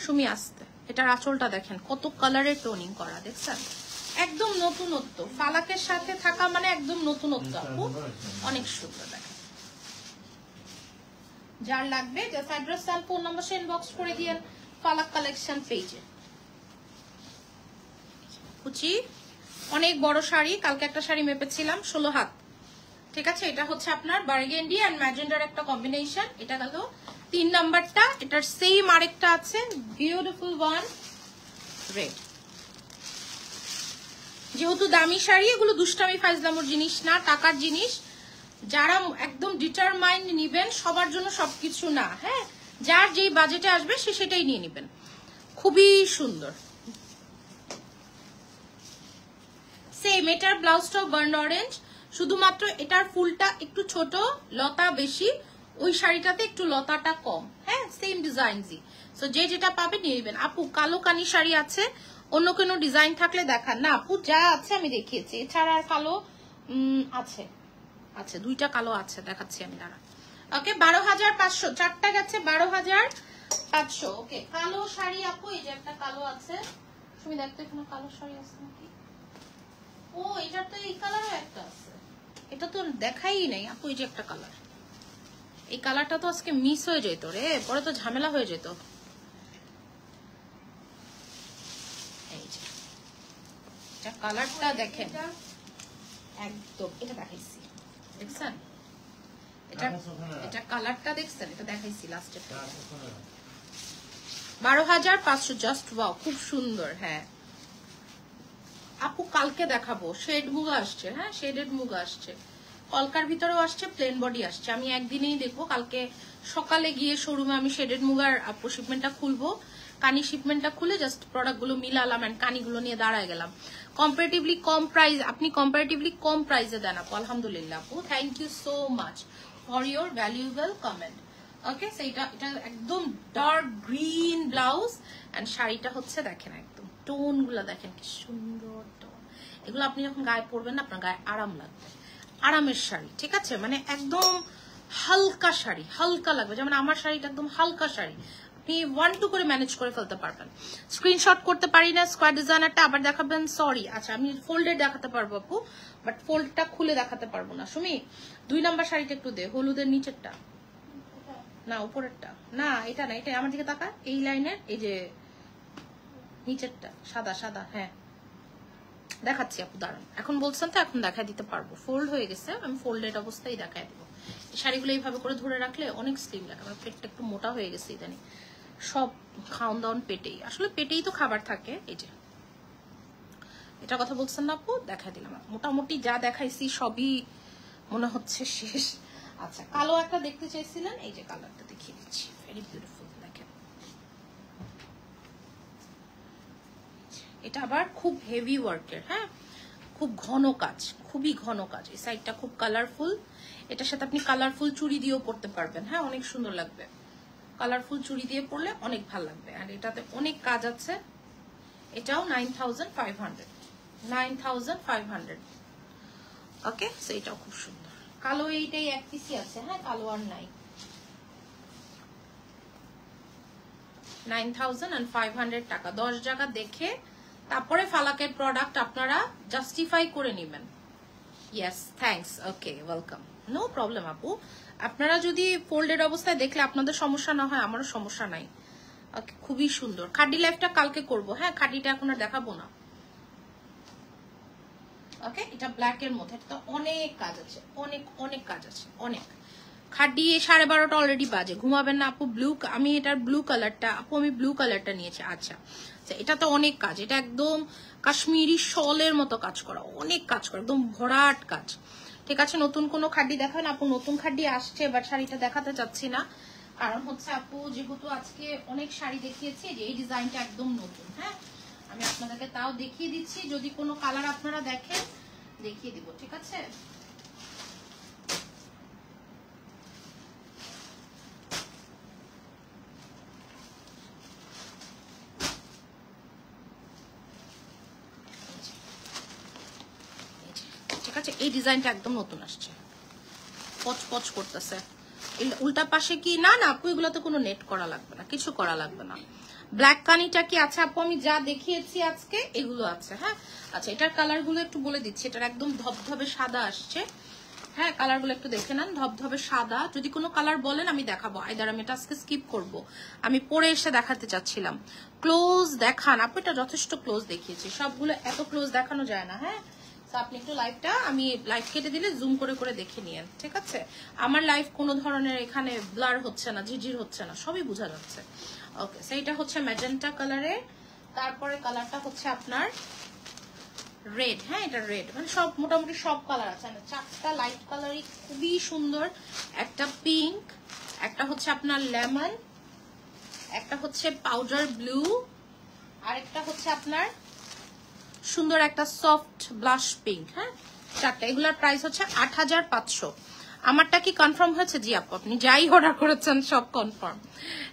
সুমি আসতে, এটার আঁচলটা দেখেন কত কালারের টোনিং করা, দেখছেন? একদম নতুনত্ব, ফালাকের সাথে থাকা মানে একদম নতুনত্ব। আপু অনেক সুন্দর, দেখেন। যার লাগবে জাস্ট অ্যাড্রেস আর ফোন নাম্বার সে ইনবক্স করে দিয়েন ফালাক কালেকশন পেজে। কুচি অনেক বড় শাড়ি, কালকে একটা শাড়ি মেপেছিলাম 16 হাত, ঠিক আছে? এটা হচ্ছে আপনার বার্গেন্ডি এন্ড ম্যাজেন্ডার একটা কম্বিনেশন। এটা গেল 3 নাম্বারটা। এটার সেম আরেকটা আছে, বিউটিফুল ওয়ান রেড। যেহেতু দামি শাড়ি, এগুলো দুষ্টামি ফাইজলামোর জিনিস না, টাকার জিনিস। যারা একদম ডিটারমাইন্ড নিবেন, সবার জন্য সবকিছু না, হ্যাঁ যার যেই বাজেটে আসবে সে সেটাই নিয়ে নিবেন। খুবই সুন্দর। সেম এটার ব্লাউজটাও বার্ন অরেঞ্জ, শুধুমাত্র এটার ফুলটা একটু ছোট, লতা বেশি, ওই শাড়িটাতে একটু লতাটা কম। হ্যাঁ, সেম ডিজাইনই। সো যে যেটা পাবে নিয়ে নেবেন। আপু কালো কানি শাড়ি আছে, অন্য কোনো ডিজাইন থাকলে দেখান। না আপু, যা আছে আমি দেখিয়েছি, এছাড়া আর কালো আছে, আছে দুইটা কালো আছে, দেখাচ্ছি আমি, দাঁড়া। ওকে, 12,500, চারটা গেছে 12,500। ওকে, কালো শাড়ি আপু এই যে একটা কালো আছে, তুমি দেখতে এখানে কালো শাড়ি আছে নাকি? ও, এটা তো এই কালারও একটা আছে, এটা তো দেখাই নাই আপু। এই যে একটা কালার, এই কালারটা তো আজকে মিস হয়ে যেত রে, পরে তো ঝামেলা হয়ে যেত। এই যে এটা কালারটা দেখেন, একদম এটা দেখাইছি, দেখছেন? এটা কালারটা দেখছেন, এটা দেখাইছি লাস্টে। 12,500 জাস্ট। ওয়াও, খুব সুন্দর। হ্যাঁ আপু কালকে দেখাবো, শেড মুগা আসছে। হ্যাঁ, শেডেড মুগা আসছে, কলকার ভিতরেও আসছে, প্লেন বডি আসছে। আমি একদিনেই দেখবো, কালকে সকালে গিয়ে শোরুমে আমি শেডেড মুগার আপু শিপমেন্টটা খুলবো। কানি শিপমেন্টটা খুলে জাস্ট প্রোডাক্টগুলো মিলালাম এন্ড কানিগুলো নিয়ে দাঁড়ায় গেলাম। কম্পারেটিভলি কম প্রাইস, আপনি কম্পারেটিভলি কম প্রাইসে দেন আপু, আলহামদুলিল্লাহ আপু, thank you so much for your valuable comment. Okay, সেইটা এটা একদম ডার্ক গ্রিন ব্লাউজ এন্ড শাড়িটা হচ্ছে দেখেন, একদম টোন গুলা দেখেন কি সুন্দর টোন। এগুলো আপনি যখন গায়ে পরবেন না, আপনার গায়ে আরাম লাগবে, আরামের শাড়ি, ঠিক আছে? মানে একদম হালকা শাড়ি, হালকা লাগবে। যেমন আমার শাড়িটা একদম হালকা শাড়ি, আপনি 1-2 করে ম্যানেজ করে ফেলতে পারবেন। স্ক্রিনশট করতে পারি না, স্কোয়ার ডিজাইনারটা আবার দেখাবেন, সরি। আচ্ছা, আমি ফোল্ডে দেখাতে পারবো আপু, বাট ফোল্ডটা খুলে দেখাতে পারবো না। সুমি 2 নাম্বার শাড়িটা একটু দে, হলুদের নিচেরটা না, উপরেরটা না, এটা না, এটা আমার দিকে তাকা, এই লাইনের এই যে নিচেরটা সাদা সাদা। হ্যাঁ দেখাচ্ছি আপু, দাঁড়ান, এখন বলছেন তো এখন দেখাই দিতে পারবো। ফোল্ড হয়ে গেছে, আমি ফোল্ডেড অবস্থায় দেখাই দেবো। শাড়িগুলো এইভাবে করে ধরে রাখলে অনেক স্লিম লাগে। আমার পেটটা একটু মোটা হয়ে গেছে ইদানিং, সব খাওয়ান দাওয়ান পেটেই, আসলে পেটেই তো খাবার থাকে। এই যে এটা কথা বলছেন না আপু, দেখাই দিলাম। মোটামুটি যা দেখাইছি সবই মনে হচ্ছে শেষ। আচ্ছা কালো একটা দেখতে চাইছিলেন, এই যে কালারটা দেখিয়ে দিচ্ছি, ভেরি বিউটিফুল। দেখেন এটা আবার খুব হেভি ওয়ার্কের, হ্যাঁ খুব ঘন কাজ, খুবই ঘন কাজ। এই সাইডটা খুব কালারফুল, এটার সাথে আপনি কালারফুল চুড়ি দিয়েও পরতে পারবেন, হ্যাঁ অনেক সুন্দর লাগবে। কালারফুল চুড়ি দিয়ে পরলে অনেক ভালো লাগবে। আর এটাতে অনেক কাজ আছে। এটাও 9500, 9500। ওকে, সো এটাও খুব সুন্দর। কালো এইটাই এক পিসি আছে, হ্যাঁ কালো আর নাই। 9500 টাকা। 10 জায়গা দেখে তারপরে ফালাকের প্রোডাক্ট আপনারা জাস্টিফাই করে নেবেন। ইয়েস, থ্যাঙ্কস, ওকে, ওয়েলকাম, নো প্রবলেম আপু। আপনারা যদি ফোল্ডেড অবস্থায় দেখলে আপনাদের সমস্যা না হয়, আমারও সমস্যা নাই। ওকে, খুবই সুন্দর। খাডি লাইফটা কালকে করব, হ্যাঁ খাডিটা এখন আর দেখাবো না। ওকে, এটা ব্ল্যাক এর মধ্যে, এটা অনেক কাজ আছে, অনেক অনেক কাজ আছে, অনেক। খাডি 12:30 অলরেডি বাজে, ঘুমাবেন না আপু? ব্লু, আমি এটার ব্লু কালারটা, আপু আমি ব্লু কালারটা নিয়েছি। আচ্ছা, এটা তো অনেক কাজ, এটা একদম কাশ্মীরি শলের মতো কাজ করা, অনেক কাজ করা, একদম ভরাট কাজ। ঠিক আছে, নতুন কোনো খাডি দেখাবেন আপু? নতুন খাডি আসছে, বাট শাড়িটা দেখাতে চাচ্ছি না, কারণ হচ্ছে আপু যেহেতু আজকে অনেক শাড়ি দেখিয়েছি, যে এই ডিজাইনটা একদম নতুন। হ্যাঁ, আমি আপনাদেরকে তাও দেখিয়ে দিচ্ছি, যদি কোনো কালার আপনারা দেখেন দেখিয়ে দিব, ঠিক আছে? ঠিক আছে, এই ডিজাইনটা একদম নতুন আসছে, পচ করতেছে। উল্টা পাশে কি, না না আপু এগুলোতে কোনো নেট করা লাগবে না, কিছু করা লাগবে না। ব্ল্যাক কানিটা কি আছে আপু? আমি যা দেখিয়েছি আজকে এগুলো আছে, হ্যাঁ। আচ্ছা, এটার কালার গুলো একটু বলে দিচ্ছি। এটার একদম ধবধবে সাদা আসছে, হ্যাঁ কালার গুলো একটু দেখে নেন, ধবধবে সাদা। যদি কোনো কালার বলেন আমি দেখাবো, আইদার আমি এটা আজকে স্কিপ করব, আমি পরে এসে দেখাতে চাচ্ছিলাম। ক্লোজ দেখান আপু, এটা যথেষ্ট ক্লোজ দেখিয়েছি, সবগুলো এত ক্লোজ দেখানো যায় না, হ্যাঁ। আপনি একটু লাইভটা, আমি লাইভ কেটে দিলে জুম করে করে দেখে নিয়েন, ঠিক আছে? আমার লাইভ কোনো ধরনের এখানে ব্লার হচ্ছে না, ঝিরঝির হচ্ছে না, সবই বোঝা যাচ্ছে। ওকে, সেইটা হচ্ছে ম্যাজেন্টা কালারে। তারপরে কালারটা হচ্ছে আপনার রেড, হ্যাঁ এটা রেড, মানে সব মোটামুটি সব কালার আছে, মানে 4টা লাইট কালারই খুবই সুন্দর। একটা পিঙ্ক, একটা হচ্ছে আপনার লেমন, একটা হচ্ছে পাউডার ব্লু, আর একটা হচ্ছে আপনার সুন্দর একটা সফট ব্লাশ পিঙ্ক, হ্যাঁ 4টা। এগুলোর প্রাইস হচ্ছে 8500। আমারটা কি কনফার্ম হয়েছে? জি আপু, আপনি যাই অর্ডার করেছেন সব কনফার্ম।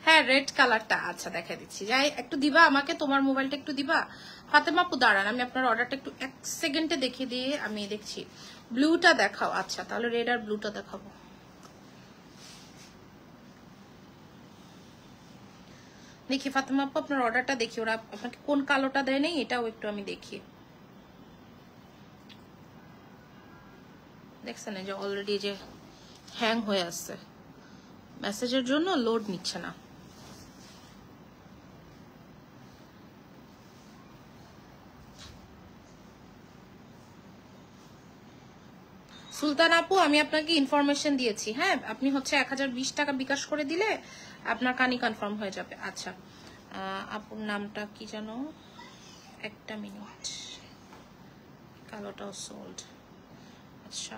হ্যাঁ রেড কালারটা, আচ্ছা দেখা দিচ্ছি, যাই একটু দিবা আমাকে, তোমার মোবাইলটা একটু দিবা। ফাতেমা আপু দাঁড়ান, আমি আপনার অর্ডারটা একটু 1 সেকেন্ডে দেখিয়ে দিয়ে আমি দেখছি। ব্লুটা দেখাও, আচ্ছা তাহলে রেড আর ব্লুটা দেখাবো। দেখি ফাতেমা আপু আপনার অর্ডারটা দেখি, ওরা আপনাকে কোন কালোটা দেয় নেই এটাও একটু আমি দেখি। দেখছেন যে অলরেডি যে হ্যাং হয়ে আসছে, মেসেজের জন্য লোড নিচ্ছে না। সুলতান আপু আমি আপনাকে ইনফরমেশন দিয়েছি, হ্যাঁ আপনি হচ্ছে 1020 টাকা বিকাশ করে দিলে আপনার কানি কনফার্ম হয়ে যাবে। আচ্ছা আপুর নামটা কি জানো? একটা মিনিট, কালোটাও সোল্ড। আচ্ছা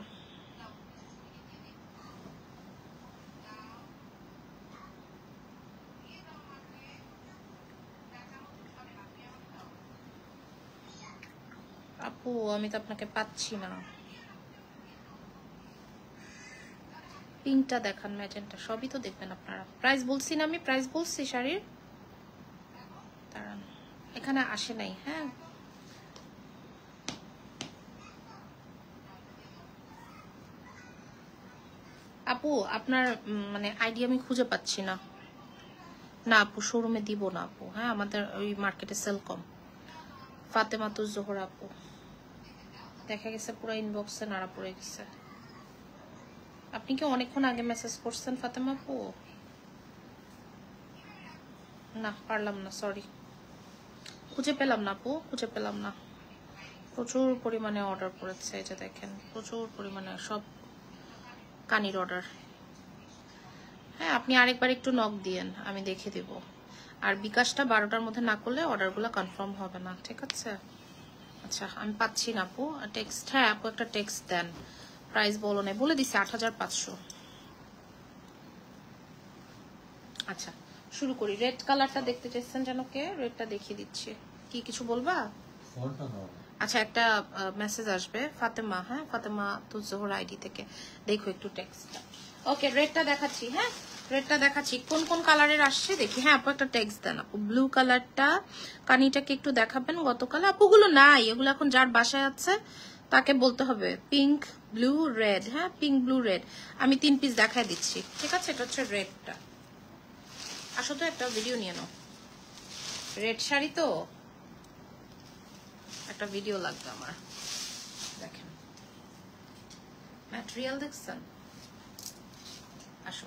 আপু আমি তো আপনাকে পাচ্ছি না, পিঙ্কটা দেখান, ম্যাজেন্টা, সবই তো দেখবেন আপনারা। প্রাইস বলছি না, আমি প্রাইস বলছি শাড়ির, দাঁড়ান এখানে আসে নাই, হ্যাঁ আপু আপনার মানে আইডি আমি খুঁজে পাচ্ছি না। না আপু শোরুমে দিব না আপু, হ্যাঁ আমাদের ওই মার্কেটে সেল কম। ফাতেমা তুজ জোহরা আপু দেখা গেছে পুরো ইনবক্সে নাড়া পড়ে গেছে। আপনি কি অনেকক্ষণ আগে মেসেজ করছেন ফাতেমা আপু? না পারলাম না, সরি, খুঁজে পেলাম না আপু, খুঁজে পেলাম না। প্রচুর পরিমাণে অর্ডার করেছে, এই যে দেখেন প্রচুর পরিমাণে সব কানির অর্ডার। হ্যাঁ আপনি আরেকবার একটু নক দিয়েন, আমি দেখে দিব। আর বিকাশটা 12টার মধ্যে না করলে অর্ডারগুলো কনফার্ম হবে না, ঠিক আছে? আচ্ছা আমি পাচ্ছি না আপু টেক্সট, হ্যাঁ আপু একটা টেক্সট দেন। প্রাইস বলো না, বলে দিছি 8500। আচ্ছা শুরু করি। রেড কালারটা দেখতে চাইছেন যেন কে? রেডটা দেখিয়ে দিচ্ছি। কি কিছু বলবা? আচ্ছা একটা মেসেজ আসবে ফাতেমা, হ্যাঁ ফাতেমা তুজোহর আইডি থেকে, দেখো একটু টেক্সটটা। ওকে রেডটা দেখাচ্ছি, হ্যাঁ রেডটা দেখাচ্ছি। কোন কোন কালারের আসছে দেখি। হ্যাঁ আপু একটা টেক্সট দেন আপু। ব্লু কালারটা কানিটাকে একটু দেখাবেন। গতকাল আপুগুলো নাই, এগুলো এখন যার বাসায় আছে তাকে বলতে হবে। পিঙ্ক ব্লু রেড, হ্যাঁ পিঙ্ক ব্লু রেড। আমি 3 পিস দেখাই দিচ্ছি, ঠিক আছে? এটা হচ্ছে রেডটা। আসো তো একটা ভিডিও নিয়ে নাও। রেড শাড়ি তো একটা ভিডিও লাগবে আমার। দেখেন ম্যাটেরিয়াল দেখছেন? আসো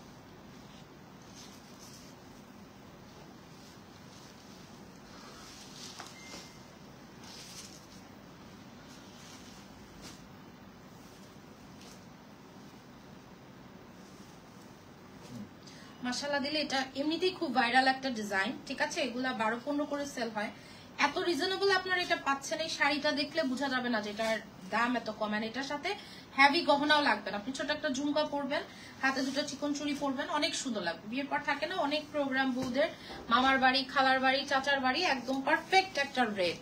মাশাআল্লাহ দিলে এটা এমনিতেই খুব ভাইরাল একটা ডিজাইন, ঠিক আছে? এগুলা 12-15 করে সেল হয়। এত রিজনেবল আপনারা এটা পাচ্ছেন। এই শাড়িটা দেখলে বোঝা যাবে না যে এটার দাম এত কম। আর এটার সাথে হেভি গহনাও লাগবে না। আপনি ছোট একটা ঝুমকা পরবেন, হাতে দুটো চিকন চুড়ি পরবেন, অনেক সুন্দর লাগবে। বিয়ের পর থাকে না অনেক প্রোগ্রাম, বউদের মামার বাড়ি, খালার বাড়ি, চাচার বাড়ি, একদম পারফেক্ট একটা রেড।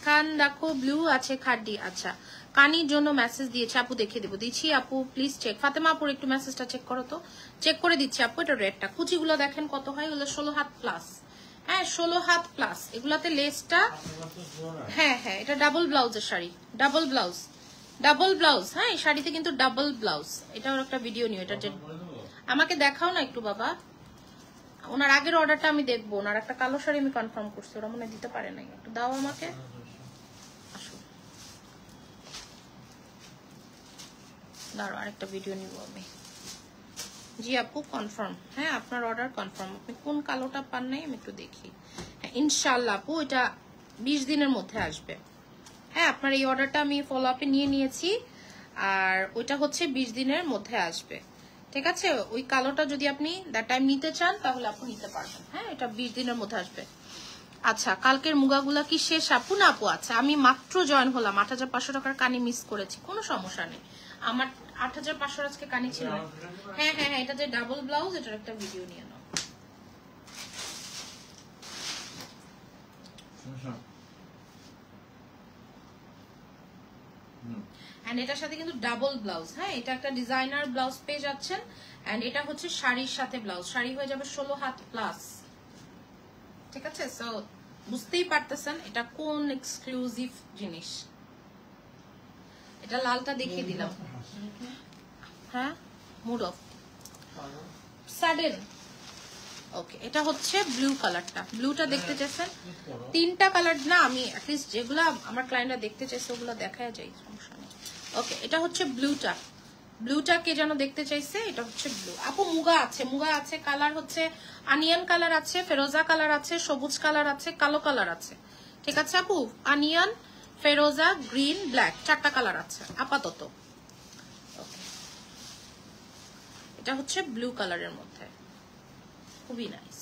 কান দেখো ব্লু আছে খাড্ডি। আচ্ছা কানির জন্য মেসেজ দিয়েছে আপু, দেখে দেবো। দিচ্ছি আপু প্লিজ চেক। ফাতেমা আপুর একটু মেসেজটা চেক করো তো। চেক করে দিচ্ছি আপু। এটা রেডটা কুচিগুলো দেখেন কত হয়, এগুলো 16 হাত প্লাস। হ্যাঁ 16 হাত প্লাস। এগুলাতে লেসটা, হ্যাঁ হ্যাঁ এটা ডাবল ব্লাউজের sari, double blouse, double blouse. হ্যাঁ এই শাড়িতে কিন্তু ডাবল ব্লাউজ। এটাও একটা ভিডিও নিও। এটা যে আমাকে দেখাও না একটু বাবা। ওনার আগের অর্ডারটা আমি দেখবো। ওনার একটা কালো শাড়ি আমি কনফার্ম করছি, ওরা মনে দিতে পারে নাই। একটু দাও আমাকে। দাঁড়ো আরেকটা ভিডিও নিব আমি। জি আপু কনফার্ম, হ্যাঁ আপনার অর্ডার কনফার্ম। আপনি কোন কালোটা পান নাই আমি একটু দেখি। হ্যাঁ ইনশাআল্লাহ আপু এটা 20 দিনের মধ্যে আসবে। হ্যাঁ আপনার এই অর্ডারটা আমি ফলো আপে নিয়ে নিয়েছি, আর ওইটা হচ্ছে 20 দিনের মধ্যে আসবে, ঠিক আছে? ওই কালোটা যদি আপনি দ্যাট টাইম নিতে চান তাহলে আপনি নিতে পারবেন। হ্যাঁ এটা 20 দিনের মধ্যে আসবে। আচ্ছা কালকের মুগাগুলা কি শেষ আপু? না আপু আচ্ছা আমি মাত্র জয়েন হলাম। 8500 টাকার কানি মিস করেছি, কোনো সমস্যা নেই। আমার 8500 আজকে কানি ছিল। হ্যাঁ হ্যাঁ হ্যাঁ এটা যে ডাবল ব্লাউজ, এটার একটা ভিডিও নিয়ে নাও। এন্ড এটার সাথে কিন্তু ডাবল ব্লাউজ। হ্যাঁ এটা একটা ডিজাইনার ব্লাউজ পেয়ে যাচ্ছেন। এন্ড এটা হচ্ছে শাড়ির সাথে ব্লাউজ। শাড়ি হয়ে যাবে 16 হাত প্লাস, ঠিক আছে? সো বুঝতেই পারতেছেন এটা কোন এক্সক্লুসিভ জিনিস। এটা লালটা দেখিয়ে দিলাম। হ্যাঁ মুড অফ সাডেন। ওকে এটা হচ্ছে ব্লু কালারটা। ব্লুটা দেখতে চাইছেন? 3টা কালার না, আমি অ্যাটলিস্ট যেগুলা আমার ক্লায়েন্টরা দেখতে চাইছে ওগুলো দেখায় যাই, সমস্যা নেই। ওকে এটা হচ্ছে ব্লুটা। ব্লুটা কে যেন দেখতে চাইছে, এটা হচ্ছে ব্লু। আপু মুগা আছে, মুগা আছে। কালার হচ্ছে আনিয়ান কালার আছে, ফেরোজা কালার আছে, সবুজ কালার আছে, কালো কালার আছে, ঠিক আছে আপু? আনিয়ান, ফেরোজা, গ্রিন, ব্ল্যাক, 4টা কালার আছে আপাতত। ওকে এটা হচ্ছে ব্লু কালারের মধ্যে, খুবই নাইস,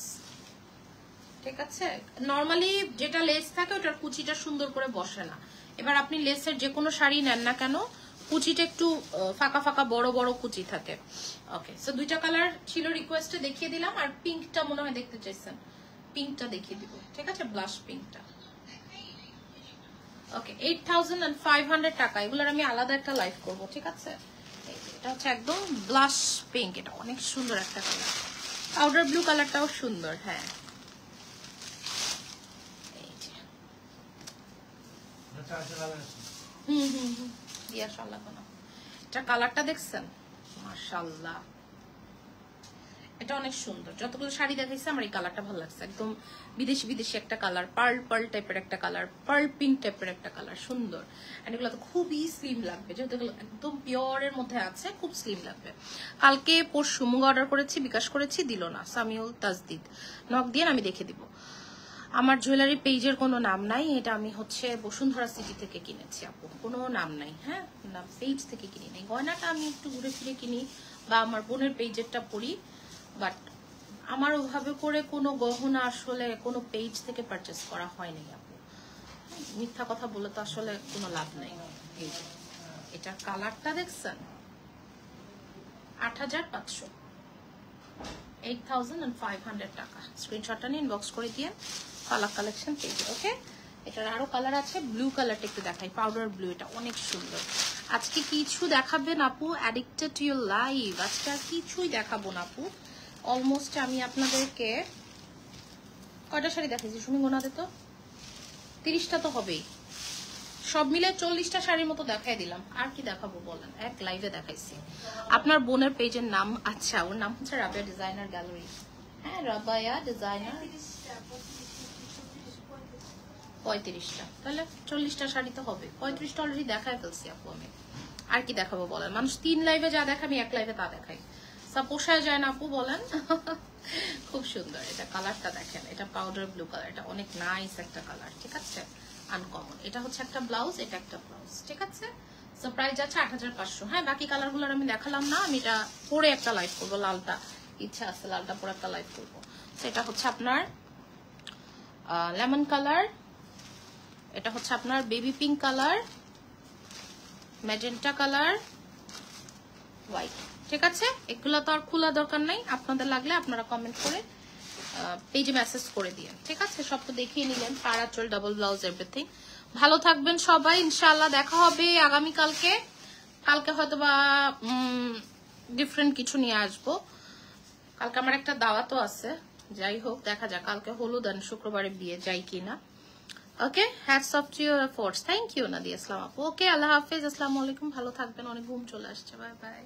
ঠিক আছে? নরমালি যেটা লেস থাকে ওটার কুচিটা সুন্দর করে বসে না। এবার আপনি লেসের যে কোনো শাড়ি নেন না কেন কুচিটা একটু ফাঁকা ফাঁকা বড় বড় কুচি থাকে। ওকে সো 2টা কালার ছিল রিকোয়েস্টে দেখিয়ে দিলাম। আর পিঙ্কটা মনে হয় দেখতে চাইছেন, পিঙ্কটা দেখিয়ে দিব, ঠিক আছে? ব্লাশ পিঙ্কটা। ওকে 8500 টাকা। এগুলোর আমি আলাদা একটা লাইভ করব, ঠিক আছে? এটা হচ্ছে একদম ব্লাশ পিঙ্ক। এটা অনেক সুন্দর একটা কালার। পাউডার ব্লু কালারটাও সুন্দর। হ্যাঁ এটা কালারটা দেখছেন? মাশাআল্লাহ এটা অনেক সুন্দর। যতগুলো শাড়ি দেখাইছে আমার এই কালারটা ভালো লাগছে। একদম বিদেশি বিদেশি একটা কালার, পার্ল পার্ল টাইপের একটা কালার, পার্ল পিঙ্ক টাইপের একটা কালার, সুন্দর। এন্ড এগুলো তো খুবই স্লিম লাগবে, যেহেতু এগুলো একদম পিওরের মধ্যে আছে, খুব স্লিম লাগবে। কালকে পরশু মুগা অর্ডার করেছি, বিকাশ করেছি, দিল না। সামিউল তাজদিদ নক দিয়ে আমি দেখে দিব। আমার জুয়েলারি পেজের কোনো নাম নাই, এটা আমি হচ্ছে বসুন্ধরা সিটি থেকে কিনেছি আপু, কোনো নাম নাই। হ্যাঁ নাম পেজ থেকে কিনি নাই। গয়নাটা আমি একটু ঘুরে ফিরে কিনি বা আমার বোনের পেজেরটা পড়ি, বাট আমার ওভাবে করে কোনো গহনা আসলে কোনো পেজ থেকে পারচেস করা হয়নি আপু। মিথ্যা কথা বলে তো আসলে কোনো লাভ নাই। এই যে এটা কালারটা দেখছেন 8500। 8,500 টাকা। স্ক্রিনশটটা নিয়ে ইনবক্স করে দিয়ে পালাক কালেকশন পেয়ে যাবে। ওকে, এটার আরো কালার আছে। ব্লু কালারটা একটু দেখাই, পাউডার ব্লু, এটা অনেক সুন্দর। আজকে কিছু দেখাবেন আপু? Addicted to your life. আজকে আর কিছুই দেখাবো না আপু। অলমোস্ট আমি আপনাদেরকে কয়টা শাড়ি দেখাইছি শুনি গোনাতে তো 30টা তো হবেই, সব মিলে 40টা শাড়ির মতো দেখাই দিলাম। আর কি দেখাবো বলেন, এক লাইভে দেখাইছি। আপনার বোনের পেজের নাম? আচ্ছা, ওর নাম হচ্ছে রাবিয়া ডিজাইনার গ্যালারি। হ্যাঁ, রাবিয়া ডিজাইনার। 35টা, তাহলে 40টা শাড়ি তো হবে। 35টা অলরেডি দেখাই ফেলছি আপু আমি। আর কি দেখাবো বলেন? মানুষ 3 লাইভে যা দেখায় আমি 1 লাইভে তা দেখাই। পোষায় যায় না আপু বলেন? খুব সুন্দর। এটা কালারটা দেখেন, এটা পাউডার ব্লু কালার, এটা অনেক নাইস একটা কালার, ঠিক আছে, আনকমন। এটা হচ্ছে একটা ব্লাউজ, এটা একটা ব্লাউজ, ঠিক আছে। সো প্রাইস যাচ্ছে 8500। হ্যাঁ, বাকি কালারগুলোর আমি দেখালাম না, আমি এটা পরে একটা লাইভ করবো। লালটা ইচ্ছা আছে, লালটা পরে একটা লাইভ করবো। এটা হচ্ছে আপনার লেমন কালার, এটা হচ্ছে আপনার baby pink colour, magenta colour, white, ঠিক আছে। এগুলো তো আর খোলা দরকার নাই, আপনাদের লাগলে আপনারা কমেন্ট করে পেজে মেসেজ করে দিয়ে, ঠিক আছে। সব তো দেখিয়ে নিলেন, পাড়া চোল, ডাবল ব্লাউজ, এভরিথিং। ভালো থাকবেন সবাই, ইনশাআল্লাহ দেখা হবে আগামীকালকে। কালকে হয়তো বা ডিফারেন্ট কিছু নিয়ে আসবো। কালকে আমার একটা দাওয়াতও আছে, যাই হোক দেখা যাক। কালকে হলুদ আর শুক্রবারে বিয়ে, যাই কিনা। Okay, hats off to your efforts. Thank you Nadia Islam আপু। ওকে, আল্লাহ হাফেজ, আসসালামু আলাইকুম, ভালো থাকবেন। অনেক ঘুম চলে আসছে, বাই বাই।